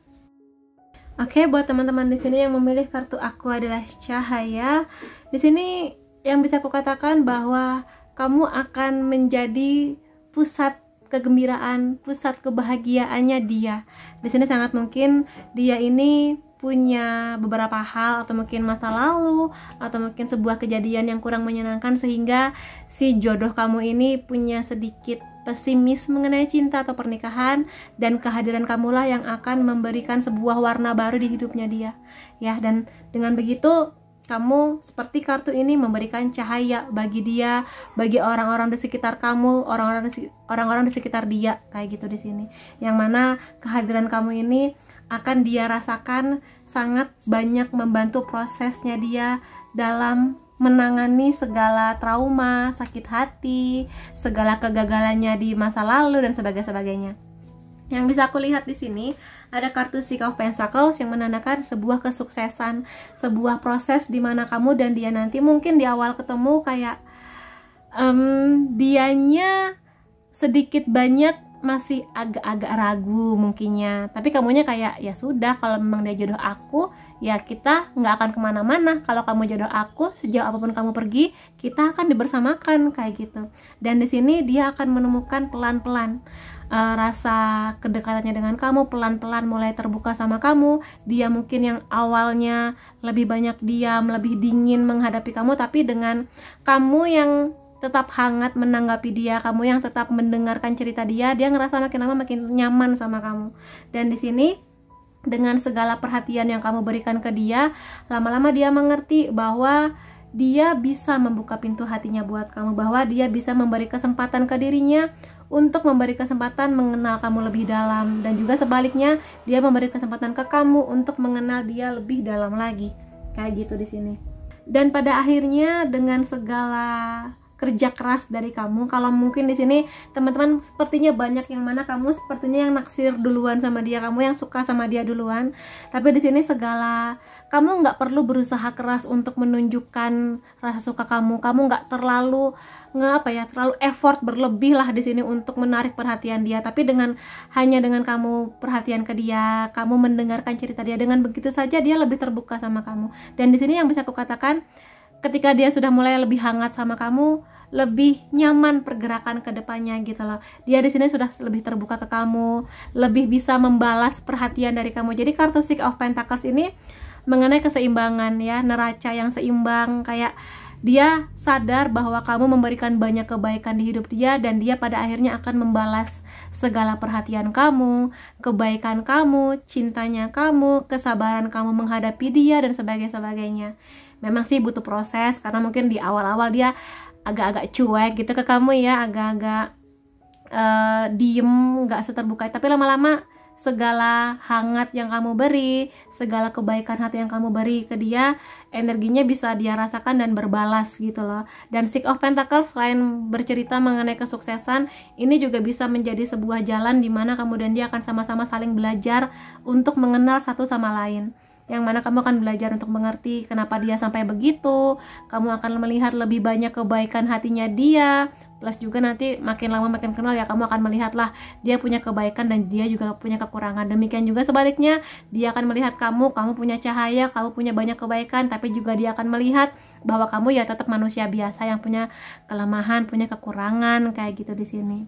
Oke, buat teman-teman di sini yang memilih kartu Aku Adalah Cahaya, di sini yang bisa aku katakan bahwa kamu akan menjadi pusat kegembiraan, pusat kebahagiaannya dia. Di sini sangat mungkin dia ini punya beberapa hal, atau mungkin masa lalu, atau mungkin sebuah kejadian yang kurang menyenangkan, sehingga si jodoh kamu ini punya sedikit pesimis mengenai cinta atau pernikahan, dan kehadiran kamulah yang akan memberikan sebuah warna baru di hidupnya dia ya. Dan dengan begitu kamu seperti kartu ini memberikan cahaya bagi dia, bagi orang-orang di sekitar kamu, orang-orang di sekitar dia, kayak gitu di sini. Yang mana kehadiran kamu ini akan dia rasakan sangat banyak membantu prosesnya dia dalam menangani segala trauma, sakit hati, segala kegagalannya di masa lalu dan sebagainya. Yang bisa aku lihat di sini ada kartu Six of Pentacles yang menandakan sebuah kesuksesan, sebuah proses di mana kamu dan dia nanti mungkin di awal ketemu kayak dianya sedikit banyak masih agak-agak ragu mungkinnya, tapi kamunya kayak ya sudah, kalau memang dia jodoh aku ya kita nggak akan kemana-mana, kalau kamu jodoh aku sejauh apapun kamu pergi kita akan dibersamakan, kayak gitu. Dan di sini dia akan menemukan pelan-pelan rasa kedekatannya dengan kamu, pelan-pelan mulai terbuka sama kamu. Dia mungkin yang awalnya lebih banyak diam, lebih dingin menghadapi kamu, tapi dengan kamu yang tetap hangat menanggapi dia, kamu yang tetap mendengarkan cerita dia ngerasa makin lama makin nyaman sama kamu. Dan di sini dengan segala perhatian yang kamu berikan ke dia, lama-lama dia mengerti bahwa dia bisa membuka pintu hatinya buat kamu, bahwa dia bisa memberi kesempatan ke dirinya untuk memberi kesempatan mengenal kamu lebih dalam, dan juga sebaliknya dia memberi kesempatan ke kamu untuk mengenal dia lebih dalam lagi, kayak gitu di sini. Dan pada akhirnya dengan segala kerja keras dari kamu, kalau mungkin di sini teman-teman sepertinya banyak yang mana kamu sepertinya yang naksir duluan sama dia, kamu yang suka sama dia duluan, tapi di sini segala kamu nggak perlu berusaha keras untuk menunjukkan rasa suka kamu nggak terlalu terlalu effort berlebih lah di sini untuk menarik perhatian dia, tapi hanya dengan kamu perhatian ke dia, kamu mendengarkan cerita dia, dengan begitu saja dia lebih terbuka sama kamu. Dan di sini yang bisa aku katakan, ketika dia sudah mulai lebih hangat sama kamu, lebih nyaman pergerakan ke depannya gitu loh. Dia di sini sudah lebih terbuka ke kamu, lebih bisa membalas perhatian dari kamu. Jadi kartu Six of Pentacles ini mengenai keseimbangan ya, neraca yang seimbang, kayak dia sadar bahwa kamu memberikan banyak kebaikan di hidup dia, dan dia pada akhirnya akan membalas segala perhatian kamu, kebaikan kamu, cintanya kamu, kesabaran kamu menghadapi dia, dan sebagainya. Memang sih butuh proses, karena mungkin di awal-awal dia agak-agak cuek gitu ke kamu ya, agak-agak diem, gak seterbuka, tapi lama-lama segala hangat yang kamu beri, segala kebaikan hati yang kamu beri ke dia, energinya bisa dia rasakan dan berbalas gitu loh. Dan Six of Pentacles selain bercerita mengenai kesuksesan, ini juga bisa menjadi sebuah jalan di mana kamu dan dia akan sama-sama saling belajar untuk mengenal satu sama lain, yang mana kamu akan belajar untuk mengerti kenapa dia sampai begitu. Kamu akan melihat lebih banyak kebaikan hatinya dia, plus juga nanti makin lama makin kenal ya, kamu akan melihatlah dia punya kebaikan dan dia juga punya kekurangan. Demikian juga sebaliknya, dia akan melihat kamu punya cahaya, kamu punya banyak kebaikan, tapi juga dia akan melihat bahwa kamu ya tetap manusia biasa yang punya kelemahan, punya kekurangan, kayak gitu di sini.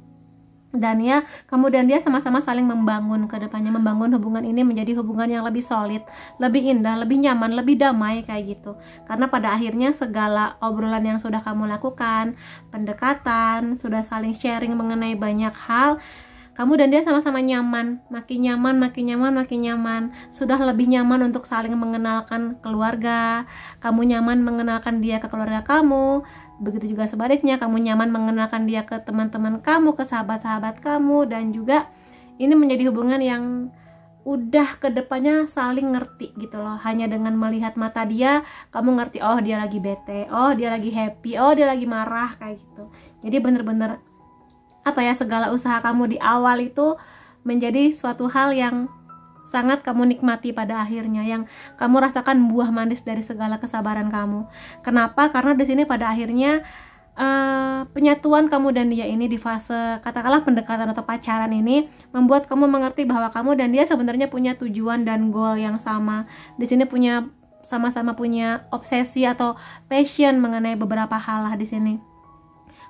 Dan ya, kamu dan dia sama-sama saling membangun ke depannya, membangun hubungan ini menjadi hubungan yang lebih solid, lebih indah, lebih nyaman, lebih damai, kayak gitu. Karena pada akhirnya segala obrolan yang sudah kamu lakukan, pendekatan, sudah saling sharing mengenai banyak hal, kamu dan dia sama-sama nyaman, makin nyaman, sudah lebih nyaman untuk saling mengenalkan keluarga, kamu nyaman mengenalkan dia ke keluarga kamu, begitu juga sebaliknya, kamu nyaman mengenalkan dia ke teman-teman kamu, ke sahabat-sahabat kamu, dan juga ini menjadi hubungan yang udah kedepannya saling ngerti gitu loh. Hanya dengan melihat mata dia, kamu ngerti, oh dia lagi bete, oh dia lagi happy, oh dia lagi marah, kayak gitu. Jadi bener-bener segala usaha kamu di awal itu menjadi suatu hal yang sangat kamu nikmati pada akhirnya, yang kamu rasakan buah manis dari segala kesabaran kamu. Kenapa? Karena di sini pada akhirnya penyatuan kamu dan dia ini di fase katakanlah pendekatan atau pacaran ini membuat kamu mengerti bahwa kamu dan dia sebenarnya punya tujuan dan goal yang sama. Di sini sama-sama punya obsesi atau passion mengenai beberapa hal lah di sini.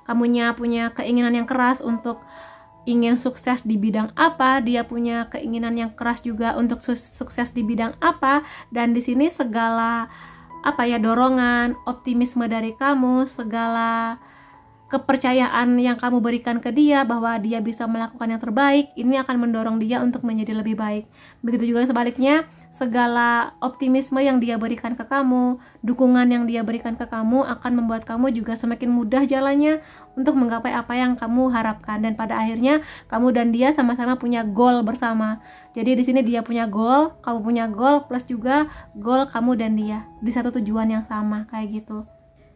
Kamunya punya keinginan yang keras untuk ingin sukses di bidang apa, dia punya keinginan yang keras juga untuk sukses di bidang apa, dan di sini segala dorongan, optimisme dari kamu, segala kepercayaan yang kamu berikan ke dia bahwa dia bisa melakukan yang terbaik, ini akan mendorong dia untuk menjadi lebih baik. Begitu juga sebaliknya, segala optimisme yang dia berikan ke kamu, dukungan yang dia berikan ke kamu akan membuat kamu juga semakin mudah jalannya untuk menggapai apa yang kamu harapkan. Dan pada akhirnya kamu dan dia sama-sama punya goal bersama. Jadi di sini dia punya goal, kamu punya goal, plus juga goal kamu dan dia di satu tujuan yang sama, kayak gitu.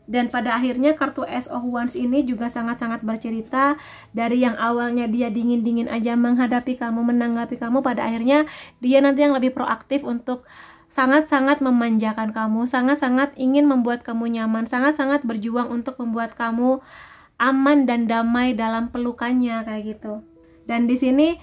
Dan pada akhirnya kartu Ace of Wands ini juga sangat-sangat bercerita dari yang awalnya dia dingin-dingin aja menghadapi kamu, menanggapi kamu, pada akhirnya dia nanti yang lebih proaktif untuk sangat-sangat memanjakan kamu, sangat-sangat ingin membuat kamu nyaman, sangat-sangat berjuang untuk membuat kamu aman dan damai dalam pelukannya, kayak gitu. Dan di sini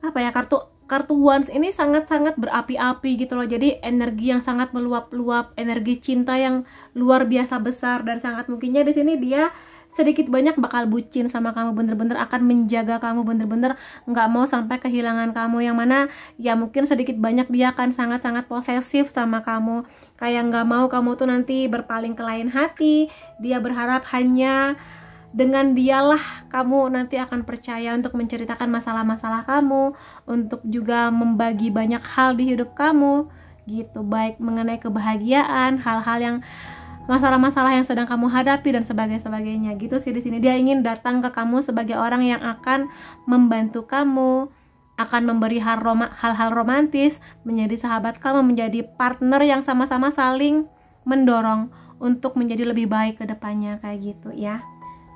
apa ya, kartu Wands ini sangat-sangat berapi-api gitu loh. Jadi energi yang sangat meluap-luap, energi cinta yang luar biasa besar, dan sangat mungkinnya di sini dia sedikit banyak bakal bucin sama kamu, bener-bener akan menjaga kamu, bener-bener nggak mau sampai kehilangan kamu, yang mana ya mungkin sedikit banyak dia akan sangat-sangat posesif sama kamu, kayak nggak mau kamu tuh nanti berpaling ke lain hati. Dia berharap hanya dengan dialah kamu nanti akan percaya untuk menceritakan masalah-masalah kamu, untuk juga membagi banyak hal di hidup kamu gitu, baik mengenai kebahagiaan, hal-hal yang masalah-masalah yang sedang kamu hadapi dan sebagainya gitu sih. Di sini dia ingin datang ke kamu sebagai orang yang akan membantu kamu, akan memberi hal-hal romantis, menjadi sahabat kamu, menjadi partner yang sama-sama saling mendorong untuk menjadi lebih baik ke depannya, kayak gitu ya.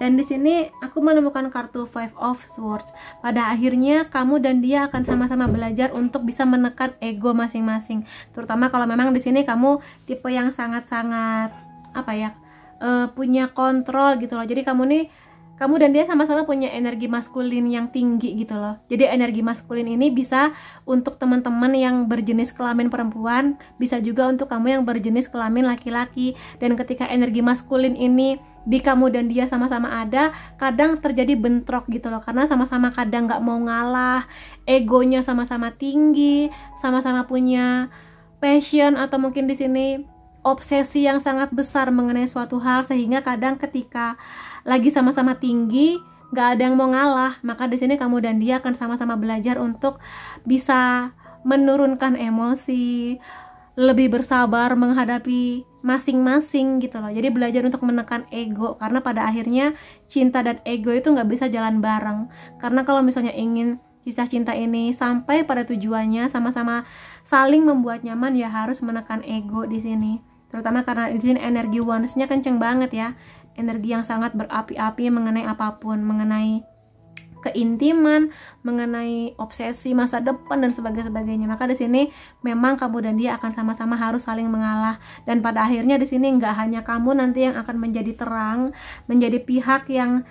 Dan di sini aku menemukan kartu Five of Swords. Pada akhirnya kamu dan dia akan sama-sama belajar untuk bisa menekan ego masing-masing. Terutama kalau memang di sini kamu tipe yang sangat-sangat apa ya, punya kontrol gitu loh. Jadi kamu dan dia sama-sama punya energi maskulin yang tinggi gitu loh. Jadi energi maskulin ini bisa untuk teman-teman yang berjenis kelamin perempuan, bisa juga untuk kamu yang berjenis kelamin laki-laki. Dan ketika energi maskulin ini di kamu dan dia sama-sama ada, kadang terjadi bentrok gitu loh, karena sama-sama kadang nggak mau ngalah, egonya sama-sama tinggi, sama-sama punya passion atau mungkin di sini obsesi yang sangat besar mengenai suatu hal, sehingga kadang ketika lagi sama-sama tinggi nggak ada yang mau ngalah. Maka di sini kamu dan dia akan sama-sama belajar untuk bisa menurunkan emosi, lebih bersabar menghadapi masing-masing gitu loh. Jadi belajar untuk menekan ego, karena pada akhirnya cinta dan ego itu nggak bisa jalan bareng. Karena kalau misalnya ingin kisah cinta ini sampai pada tujuannya, sama-sama saling membuat nyaman, ya harus menekan ego di sini. Terutama karena di sini energi Wands-nya kenceng banget ya, energi yang sangat berapi-api mengenai apapun, mengenai keintiman, mengenai obsesi masa depan dan sebagainya. Maka di sini memang kamu dan dia akan sama-sama harus saling mengalah, dan pada akhirnya di sini nggak hanya kamu nanti yang akan menjadi terang, menjadi pihak yang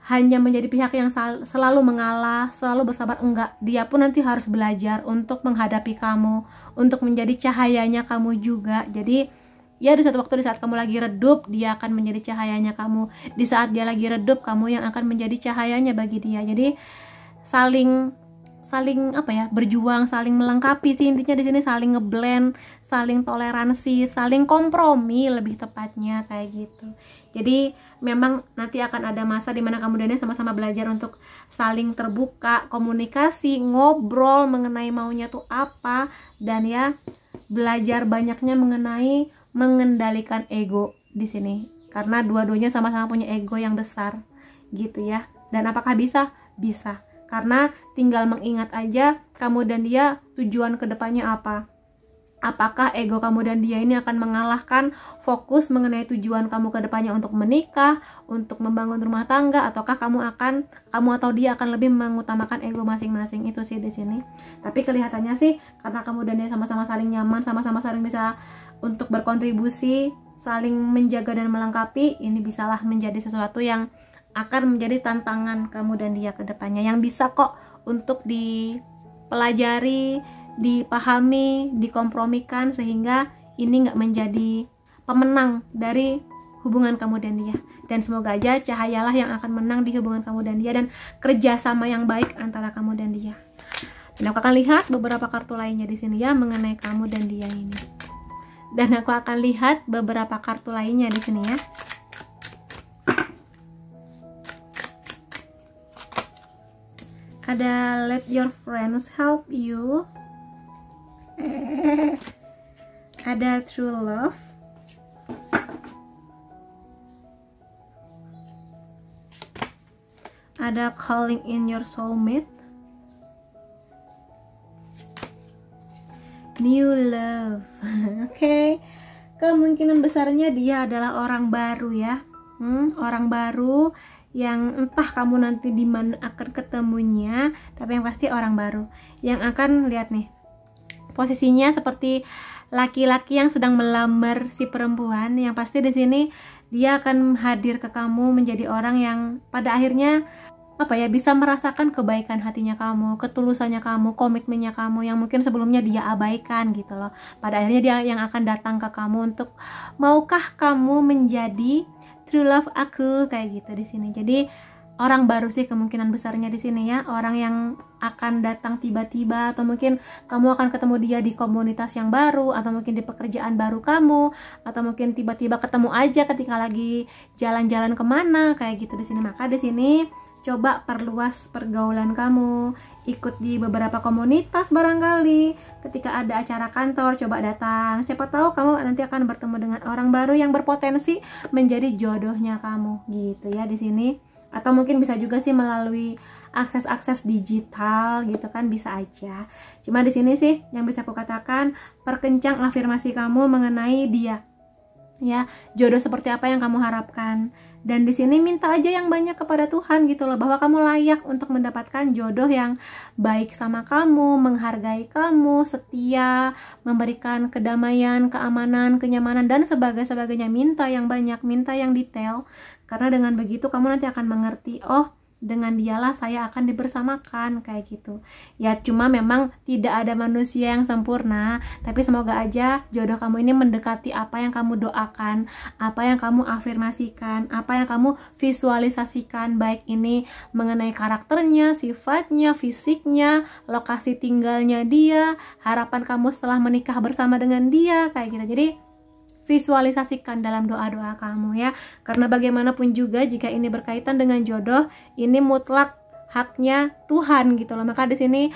hanya menjadi pihak yang selalu mengalah, selalu bersabar. Enggak, dia pun nanti harus belajar untuk menghadapi kamu, untuk menjadi cahayanya kamu juga. Jadi ya di suatu waktu, di saat kamu lagi redup, dia akan menjadi cahayanya kamu. Di saat dia lagi redup, kamu yang akan menjadi cahayanya bagi dia. Jadi saling apa ya, berjuang, saling melengkapi sih intinya di sini, saling ngeblend, saling toleransi, saling kompromi lebih tepatnya, kayak gitu. Jadi memang nanti akan ada masa dimana kamu dan dia sama-sama belajar untuk saling terbuka, komunikasi, ngobrol mengenai maunya tuh apa, dan ya belajar banyaknya mengenai mengendalikan ego di sini, karena dua-duanya sama-sama punya ego yang besar gitu ya. Dan apakah bisa? Bisa, karena tinggal mengingat aja kamu dan dia tujuan kedepannya apa. Apakah ego kamu dan dia ini akan mengalahkan fokus mengenai tujuan kamu kedepannya untuk menikah, untuk membangun rumah tangga, ataukah kamu atau dia akan lebih mengutamakan ego masing-masing. Itu sih di sini. Tapi kelihatannya sih karena kamu dan dia sama-sama saling nyaman, sama-sama saling bisa untuk berkontribusi, saling menjaga dan melengkapi, ini bisalah menjadi sesuatu yang akan menjadi tantangan kamu dan dia ke depannya, yang bisa kok untuk dipelajari, dipahami, dikompromikan, sehingga ini nggak menjadi pemenang dari hubungan kamu dan dia. Dan semoga aja cahayalah yang akan menang di hubungan kamu dan dia, dan kerjasama yang baik antara kamu dan dia. Dan aku akan lihat beberapa kartu lainnya di sini ya mengenai kamu dan dia ini. Dan aku akan lihat beberapa kartu lainnya di sini ya. Ada let your friends help you. Ada true love. Ada calling in your soulmate. New love. Oke. Kemungkinan besarnya dia adalah orang baru ya. Orang baru yang entah kamu nanti di mana akan ketemunya, tapi yang pasti orang baru yang akan lihat nih. Posisinya seperti laki-laki yang sedang melamar si perempuan, yang pasti di sini dia akan hadir ke kamu menjadi orang yang pada akhirnya bisa merasakan kebaikan hatinya kamu, ketulusannya kamu, komitmennya kamu yang mungkin sebelumnya dia abaikan gitu loh. Pada akhirnya dia yang akan datang ke kamu untuk, maukah kamu menjadi true love aku, kayak gitu di sini. Jadi orang baru sih kemungkinan besarnya di sini ya, orang yang akan datang tiba-tiba, atau mungkin kamu akan ketemu dia di komunitas yang baru, atau mungkin di pekerjaan baru kamu, atau mungkin tiba-tiba ketemu aja ketika lagi jalan-jalan kemana, kayak gitu di sini. Maka di sini coba perluas pergaulan kamu, ikut di beberapa komunitas barangkali. Ketika ada acara kantor, coba datang. Siapa tahu kamu nanti akan bertemu dengan orang baru yang berpotensi menjadi jodohnya kamu, gitu ya di sini. Atau mungkin bisa juga sih melalui akses-akses digital gitu kan, bisa aja. Cuma di sini sih yang bisa aku katakan, perkencang afirmasi kamu mengenai dia. Ya, jodoh seperti apa yang kamu harapkan. Dan di sini minta aja yang banyak kepada Tuhan gitu loh, bahwa kamu layak untuk mendapatkan jodoh yang baik sama kamu, menghargai kamu, setia, memberikan kedamaian, keamanan, kenyamanan, dan sebagainya. Minta yang banyak, minta yang detail, karena dengan begitu kamu nanti akan mengerti, oh dengan dialah saya akan dibersamakan, kayak gitu ya. Cuma memang tidak ada manusia yang sempurna, tapi semoga aja jodoh kamu ini mendekati apa yang kamu doakan, apa yang kamu afirmasikan, apa yang kamu visualisasikan, baik ini mengenai karakternya, sifatnya, fisiknya, lokasi tinggalnya dia, harapan kamu setelah menikah bersama dengan dia, kayak gitu. Jadi visualisasikan dalam doa-doa kamu ya, karena bagaimanapun juga jika ini berkaitan dengan jodoh, ini mutlak haknya Tuhan gitu loh. Maka di sini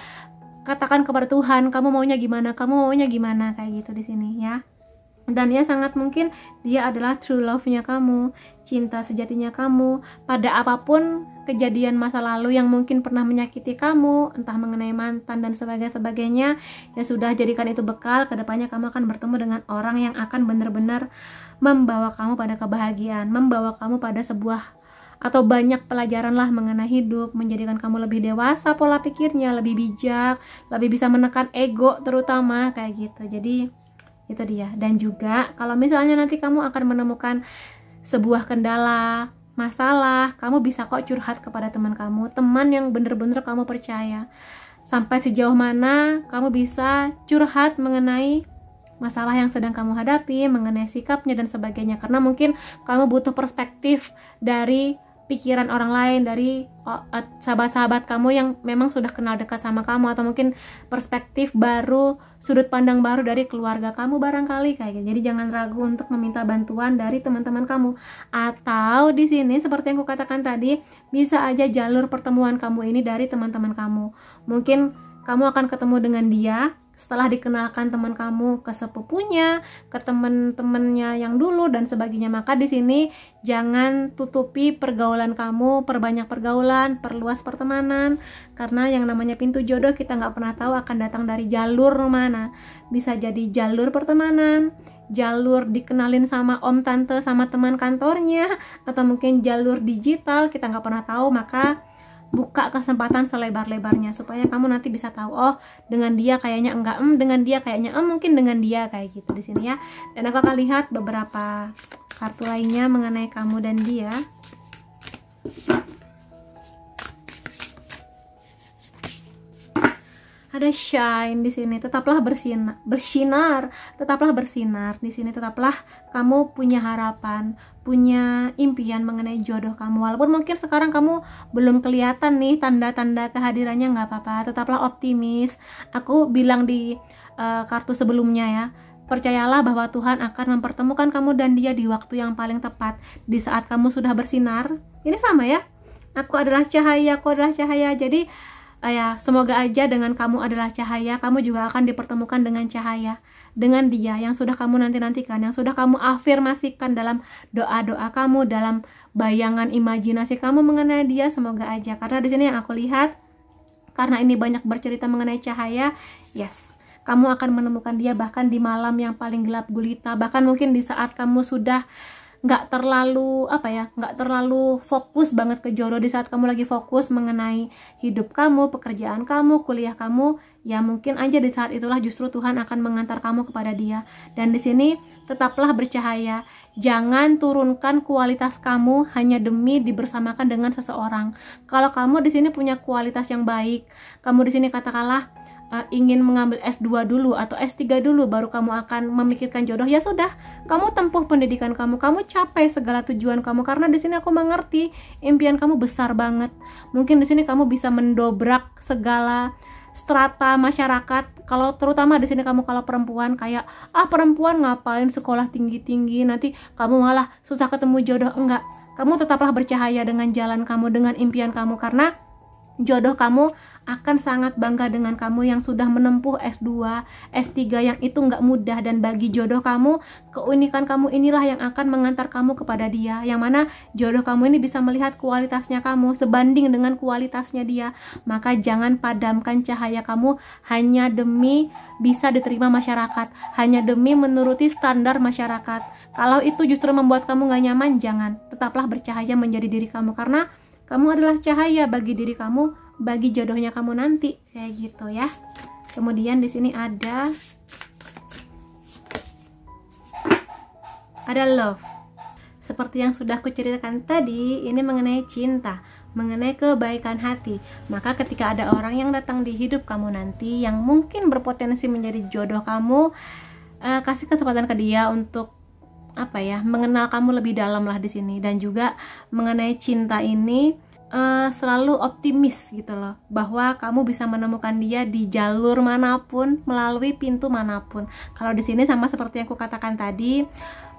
katakan kepada Tuhan, kamu maunya gimana, kayak gitu di sini ya. Dan ya sangat mungkin dia adalah true love-nya kamu, cinta sejatinya kamu. Pada apapun kejadian masa lalu yang mungkin pernah menyakiti kamu, entah mengenai mantan dan sebagainya, ya sudah, jadikan itu bekal. Kedepannya kamu akan bertemu dengan orang yang akan benar-benar membawa kamu pada kebahagiaan, membawa kamu pada sebuah atau banyak pelajaran lah mengenai hidup, menjadikan kamu lebih dewasa pola pikirnya, lebih bijak, lebih bisa menekan ego terutama, kayak gitu. Jadi itu dia. Dan juga kalau misalnya nanti kamu akan menemukan sebuah kendala, masalah, kamu bisa kok curhat kepada teman kamu, teman yang bener-bener kamu percaya. Sampai sejauh mana kamu bisa curhat mengenai masalah yang sedang kamu hadapi, mengenai sikapnya dan sebagainya. Karena mungkin kamu butuh perspektif dari pikiran orang lain, dari sahabat-sahabat kamu yang memang sudah kenal dekat sama kamu, atau mungkin perspektif baru, sudut pandang baru dari keluarga kamu barangkali, kayak gitu. Jadi jangan ragu untuk meminta bantuan dari teman-teman kamu. Atau di sini seperti yang aku katakan tadi, bisa aja jalur pertemuan kamu ini dari teman-teman kamu. Mungkin kamu akan ketemu dengan dia setelah dikenalkan teman kamu ke sepupunya, ke teman-temannya yang dulu dan sebagainya. Maka di sini jangan tutupi pergaulan kamu, perbanyak pergaulan, perluas pertemanan, karena yang namanya pintu jodoh kita nggak pernah tahu akan datang dari jalur mana. Bisa jadi jalur pertemanan, jalur dikenalin sama om tante sama teman kantornya, atau mungkin jalur digital, kita nggak pernah tahu. Maka buka kesempatan selebar-lebarnya supaya kamu nanti bisa tahu, oh dengan dia kayaknya enggak, dengan dia kayaknya mungkin dengan dia, kayak gitu di sini ya. Dan aku akan lihat beberapa kartu lainnya mengenai kamu dan dia. Ada shine di sini, tetaplah bersinar, tetaplah bersinar di sini, tetaplah kamu punya harapan, punya impian mengenai jodoh kamu. Walaupun mungkin sekarang kamu belum kelihatan nih tanda-tanda kehadirannya, nggak apa-apa, tetaplah optimis. Aku bilang di kartu sebelumnya ya, percayalah bahwa Tuhan akan mempertemukan kamu dan dia di waktu yang paling tepat, di saat kamu sudah bersinar. Ini sama ya, aku adalah cahaya, aku adalah cahaya. Jadi ya semoga aja dengan kamu adalah cahaya, kamu juga akan dipertemukan dengan cahaya, dengan dia yang sudah kamu nanti-nantikan, yang sudah kamu afirmasikan dalam doa-doa kamu, dalam bayangan imajinasi kamu mengenai dia. Semoga aja, karena di sini yang aku lihat, karena ini banyak bercerita mengenai cahaya, yes, kamu akan menemukan dia bahkan di malam yang paling gelap gulita, bahkan mungkin di saat kamu sudah nggak terlalu fokus banget ke jodoh, di saat kamu lagi fokus mengenai hidup kamu, pekerjaan kamu, kuliah kamu, ya mungkin aja di saat itulah justru Tuhan akan mengantar kamu kepada dia. Dan di sini tetaplah bercahaya, jangan turunkan kualitas kamu hanya demi dibersamakan dengan seseorang. Kalau kamu di sini punya kualitas yang baik, kamu di sini katakanlah ingin mengambil S2 dulu atau S3 dulu baru kamu akan memikirkan jodoh, ya sudah, kamu tempuh pendidikan kamu capai segala tujuan kamu, karena di sini aku mengerti impian kamu besar banget. Mungkin di sini kamu bisa mendobrak segala strata masyarakat. Kalau terutama di sini kamu kalau perempuan, kayak perempuan ngapain sekolah tinggi-tinggi, nanti kamu malah susah ketemu jodoh. Enggak, kamu tetaplah bercahaya dengan jalan kamu, dengan impian kamu, karena jodoh kamu akan sangat bangga dengan kamu yang sudah menempuh S2, S3 yang itu nggak mudah. Dan bagi jodoh kamu, keunikan kamu inilah yang akan mengantar kamu kepada dia, yang mana jodoh kamu ini bisa melihat kualitasnya kamu sebanding dengan kualitasnya dia. Maka jangan padamkan cahaya kamu hanya demi bisa diterima masyarakat, hanya demi menuruti standar masyarakat. Kalau itu justru membuat kamu nggak nyaman, jangan. Tetaplah bercahaya menjadi diri kamu, karena kamu adalah cahaya bagi diri kamu, bagi jodohnya kamu nanti, kayak gitu ya. Kemudian di sini ada love. Seperti yang sudah aku ceritakan tadi, ini mengenai cinta, mengenai kebaikan hati. Maka ketika ada orang yang datang di hidup kamu nanti yang mungkin berpotensi menjadi jodoh kamu, kasih kesempatan ke dia untuk mengenal kamu lebih dalam lah di sini. Dan juga mengenai cinta ini, selalu optimis gitu loh, bahwa kamu bisa menemukan dia di jalur manapun, melalui pintu manapun. Kalau di sini sama seperti yang aku katakan tadi,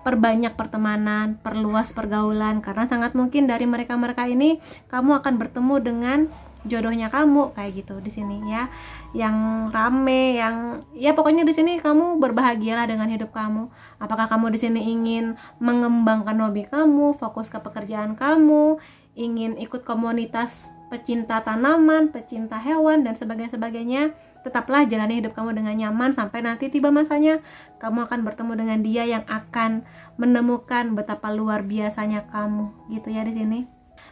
perbanyak pertemanan, perluas pergaulan, karena sangat mungkin dari mereka-mereka ini kamu akan bertemu dengan jodohnya kamu, kayak gitu di sini ya, yang rame, yang ya pokoknya di sini kamu berbahagialah dengan hidup kamu. Apakah kamu di sini ingin mengembangkan hobi kamu, fokus ke pekerjaan kamu, ingin ikut komunitas pecinta tanaman, pecinta hewan dan sebagainya, tetaplah jalani hidup kamu dengan nyaman sampai nanti tiba masanya kamu akan bertemu dengan dia yang akan menemukan betapa luar biasanya kamu, gitu ya di sini.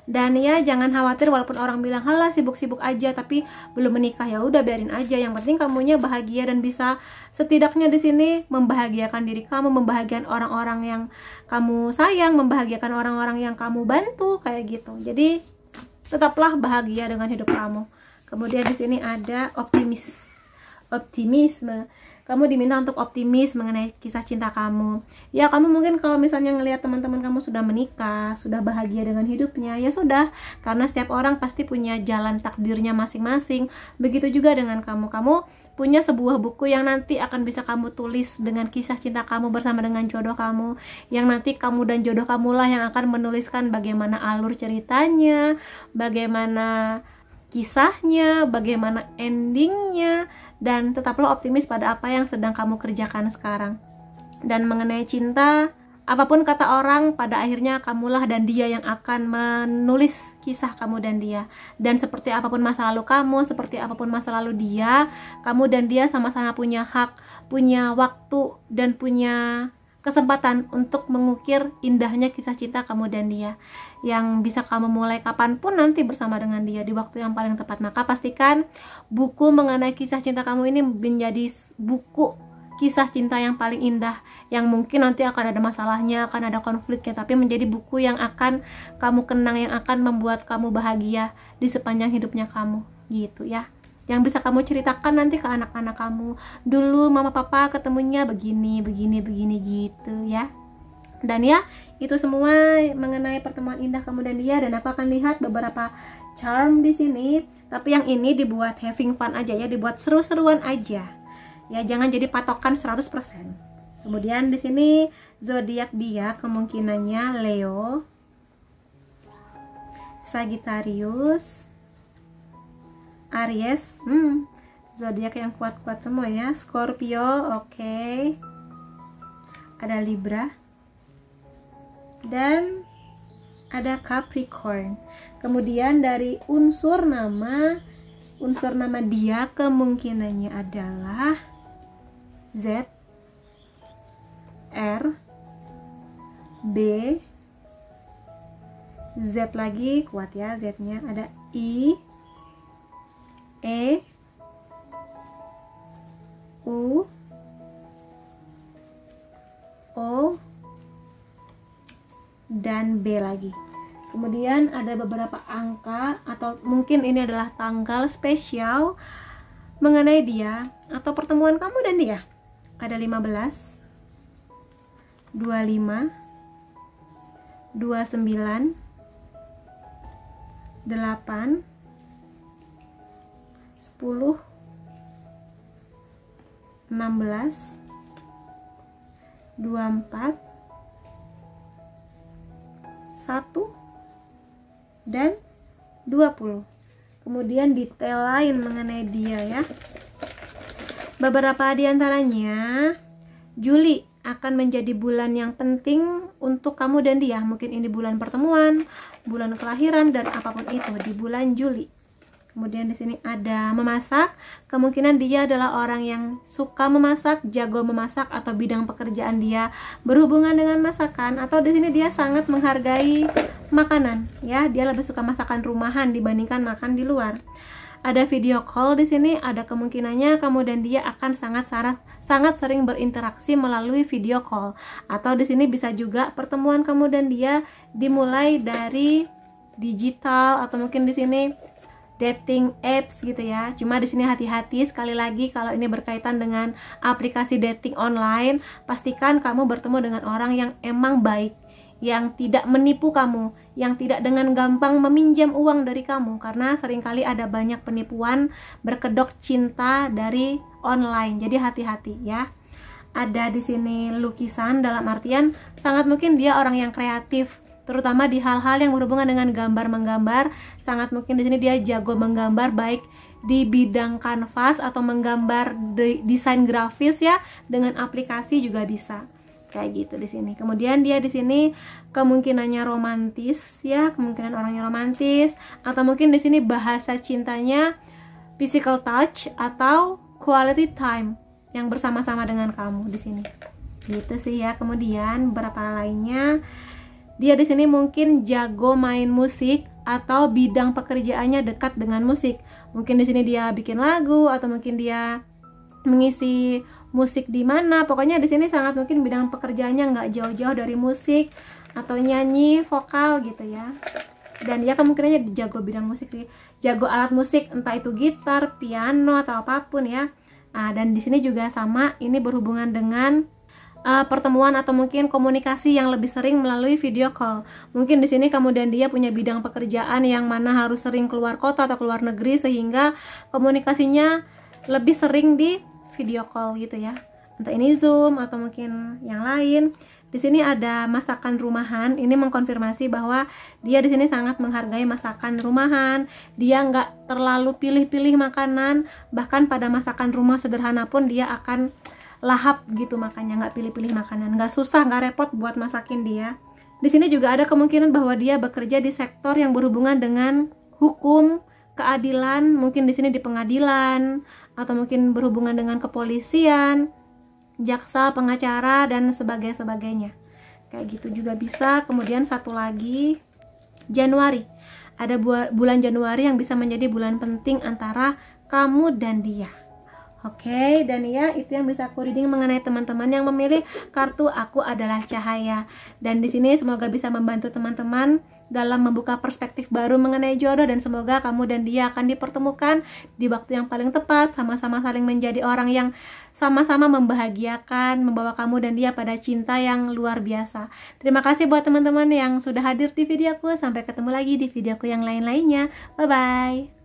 Dan ya jangan khawatir walaupun orang bilang halah sibuk-sibuk aja tapi belum menikah, ya udah biarin aja, yang penting kamunya bahagia dan bisa setidaknya di sini membahagiakan diri kamu, membahagiakan orang-orang yang kamu sayang, membahagiakan orang-orang yang kamu bantu, kayak gitu. Jadi tetaplah bahagia dengan hidup kamu. Kemudian di sini ada optimisme. Kamu diminta untuk optimis mengenai kisah cinta kamu. Ya kamu mungkin kalau misalnya ngelihat teman-teman kamu sudah menikah, sudah bahagia dengan hidupnya, ya sudah, karena setiap orang pasti punya jalan takdirnya masing-masing. Begitu juga dengan kamu. Kamu punya sebuah buku yang nanti akan bisa kamu tulis dengan kisah cinta kamu bersama dengan jodoh kamu, yang nanti kamu dan jodoh kamulah yang akan menuliskan bagaimana alur ceritanya, bagaimana kisahnya, bagaimana endingnya. Dan tetaplah optimis pada apa yang sedang kamu kerjakan sekarang. Dan mengenai cinta, apapun kata orang, pada akhirnya kamulah dan dia yang akan menulis kisah kamu dan dia. Dan seperti apapun masa lalu kamu, seperti apapun masa lalu dia, kamu dan dia sama-sama punya hak, punya waktu, dan punya kesempatan untuk mengukir indahnya kisah cinta kamu dan dia, yang bisa kamu mulai kapanpun nanti bersama dengan dia di waktu yang paling tepat. Maka pastikan buku mengenai kisah cinta kamu ini menjadi buku kisah cinta yang paling indah, yang mungkin nanti akan ada masalahnya, akan ada konfliknya, tapi menjadi buku yang akan kamu kenang, yang akan membuat kamu bahagia di sepanjang hidupnya kamu, gitu ya. Yang bisa kamu ceritakan nanti ke anak-anak kamu, dulu mama papa ketemunya begini gitu ya. Dan ya itu semua mengenai pertemuan indah kamu dan dia. Dan aku akan lihat beberapa charm di sini, tapi yang ini dibuat having fun aja ya, dibuat seru-seruan aja ya, jangan jadi patokan 100%. Kemudian di sini zodiak dia kemungkinannya Leo, Sagittarius, Aries, zodiak yang kuat-kuat semua ya. Scorpio, oke. Ada Libra dan ada Capricorn. Kemudian dari unsur nama dia kemungkinannya adalah Z, R, B, Z lagi kuat ya, Z-nya ada I, E, U, O, dan B lagi. Kemudian ada beberapa angka atau mungkin ini adalah tanggal spesial mengenai dia atau pertemuan kamu dan dia. Ada 15, 25, 29, 8, 10, 16, 24, 1, dan 20. Kemudian detail lain mengenai dia ya. Beberapa di antaranya, Juli akan menjadi bulan yang penting untuk kamu dan dia. Mungkin ini bulan pertemuan, bulan kelahiran, dan apapun itu di bulan Juli. Kemudian di sini ada memasak. Kemungkinan dia adalah orang yang suka memasak, jago memasak, atau bidang pekerjaan dia berhubungan dengan masakan, atau di sini dia sangat menghargai makanan ya. Dia lebih suka masakan rumahan dibandingkan makan di luar. Ada video call di sini, ada kemungkinannya kamu dan dia akan sangat sering berinteraksi melalui video call. Atau di sini bisa juga pertemuan kamu dan dia dimulai dari digital, atau mungkin di sini dating apps gitu ya. Cuma di sini hati-hati sekali lagi, kalau ini berkaitan dengan aplikasi dating online, pastikan kamu bertemu dengan orang yang emang baik, yang tidak menipu kamu, yang tidak dengan gampang meminjam uang dari kamu, karena seringkali ada banyak penipuan berkedok cinta dari online. Jadi hati-hati ya. Ada di sini lukisan, dalam artian sangat mungkin dia orang yang kreatif, terutama di hal-hal yang berhubungan dengan gambar menggambar. Sangat mungkin di sini dia jago menggambar, baik di bidang kanvas atau menggambar desain grafis ya, dengan aplikasi juga bisa. Kayak gitu di sini. Kemudian dia di sini kemungkinannya romantis ya, kemungkinan orangnya romantis, atau mungkin di sini bahasa cintanya physical touch atau quality time yang bersama-sama dengan kamu di sini. Gitu sih ya. Kemudian beberapa lainnya, dia di sini mungkin jago main musik atau bidang pekerjaannya dekat dengan musik. Mungkin di sini dia bikin lagu, atau mungkin dia mengisi musik di mana. Pokoknya di sini sangat mungkin bidang pekerjaannya nggak jauh-jauh dari musik atau nyanyi, vokal gitu ya. Dan dia kemungkinannya jago bidang musik sih, jago alat musik, entah itu gitar, piano, atau apapun ya. Nah, dan di sini juga sama, ini berhubungan dengan pertemuan atau mungkin komunikasi yang lebih sering melalui video call. Mungkin di sini kamu dan dia punya bidang pekerjaan yang mana harus sering keluar kota atau keluar negeri, sehingga komunikasinya lebih sering di video call gitu ya. Entah ini Zoom atau mungkin yang lain. Di sini ada masakan rumahan. Ini mengkonfirmasi bahwa dia di sini sangat menghargai masakan rumahan. Dia nggak terlalu pilih-pilih makanan. Bahkan pada masakan rumah sederhana pun dia akan lahap gitu makannya, nggak pilih-pilih makanan, nggak susah, nggak repot buat masakin dia. Di sini juga ada kemungkinan bahwa dia bekerja di sektor yang berhubungan dengan hukum, keadilan, mungkin di sini di pengadilan, atau mungkin berhubungan dengan kepolisian, jaksa, pengacara, dan sebagainya. Kayak gitu juga bisa. Kemudian satu lagi, Januari. Ada bulan Januari yang bisa menjadi bulan penting antara kamu dan dia. Oke, dan ya itu yang bisa aku reading mengenai teman-teman yang memilih kartu Aku Adalah Cahaya. Dan di sini semoga bisa membantu teman-teman dalam membuka perspektif baru mengenai jodoh, dan semoga kamu dan dia akan dipertemukan di waktu yang paling tepat, sama-sama saling menjadi orang yang sama-sama membahagiakan, membawa kamu dan dia pada cinta yang luar biasa. Terima kasih buat teman-teman yang sudah hadir di videoku. Sampai ketemu lagi di videoku yang lain-lainnya. Bye-bye.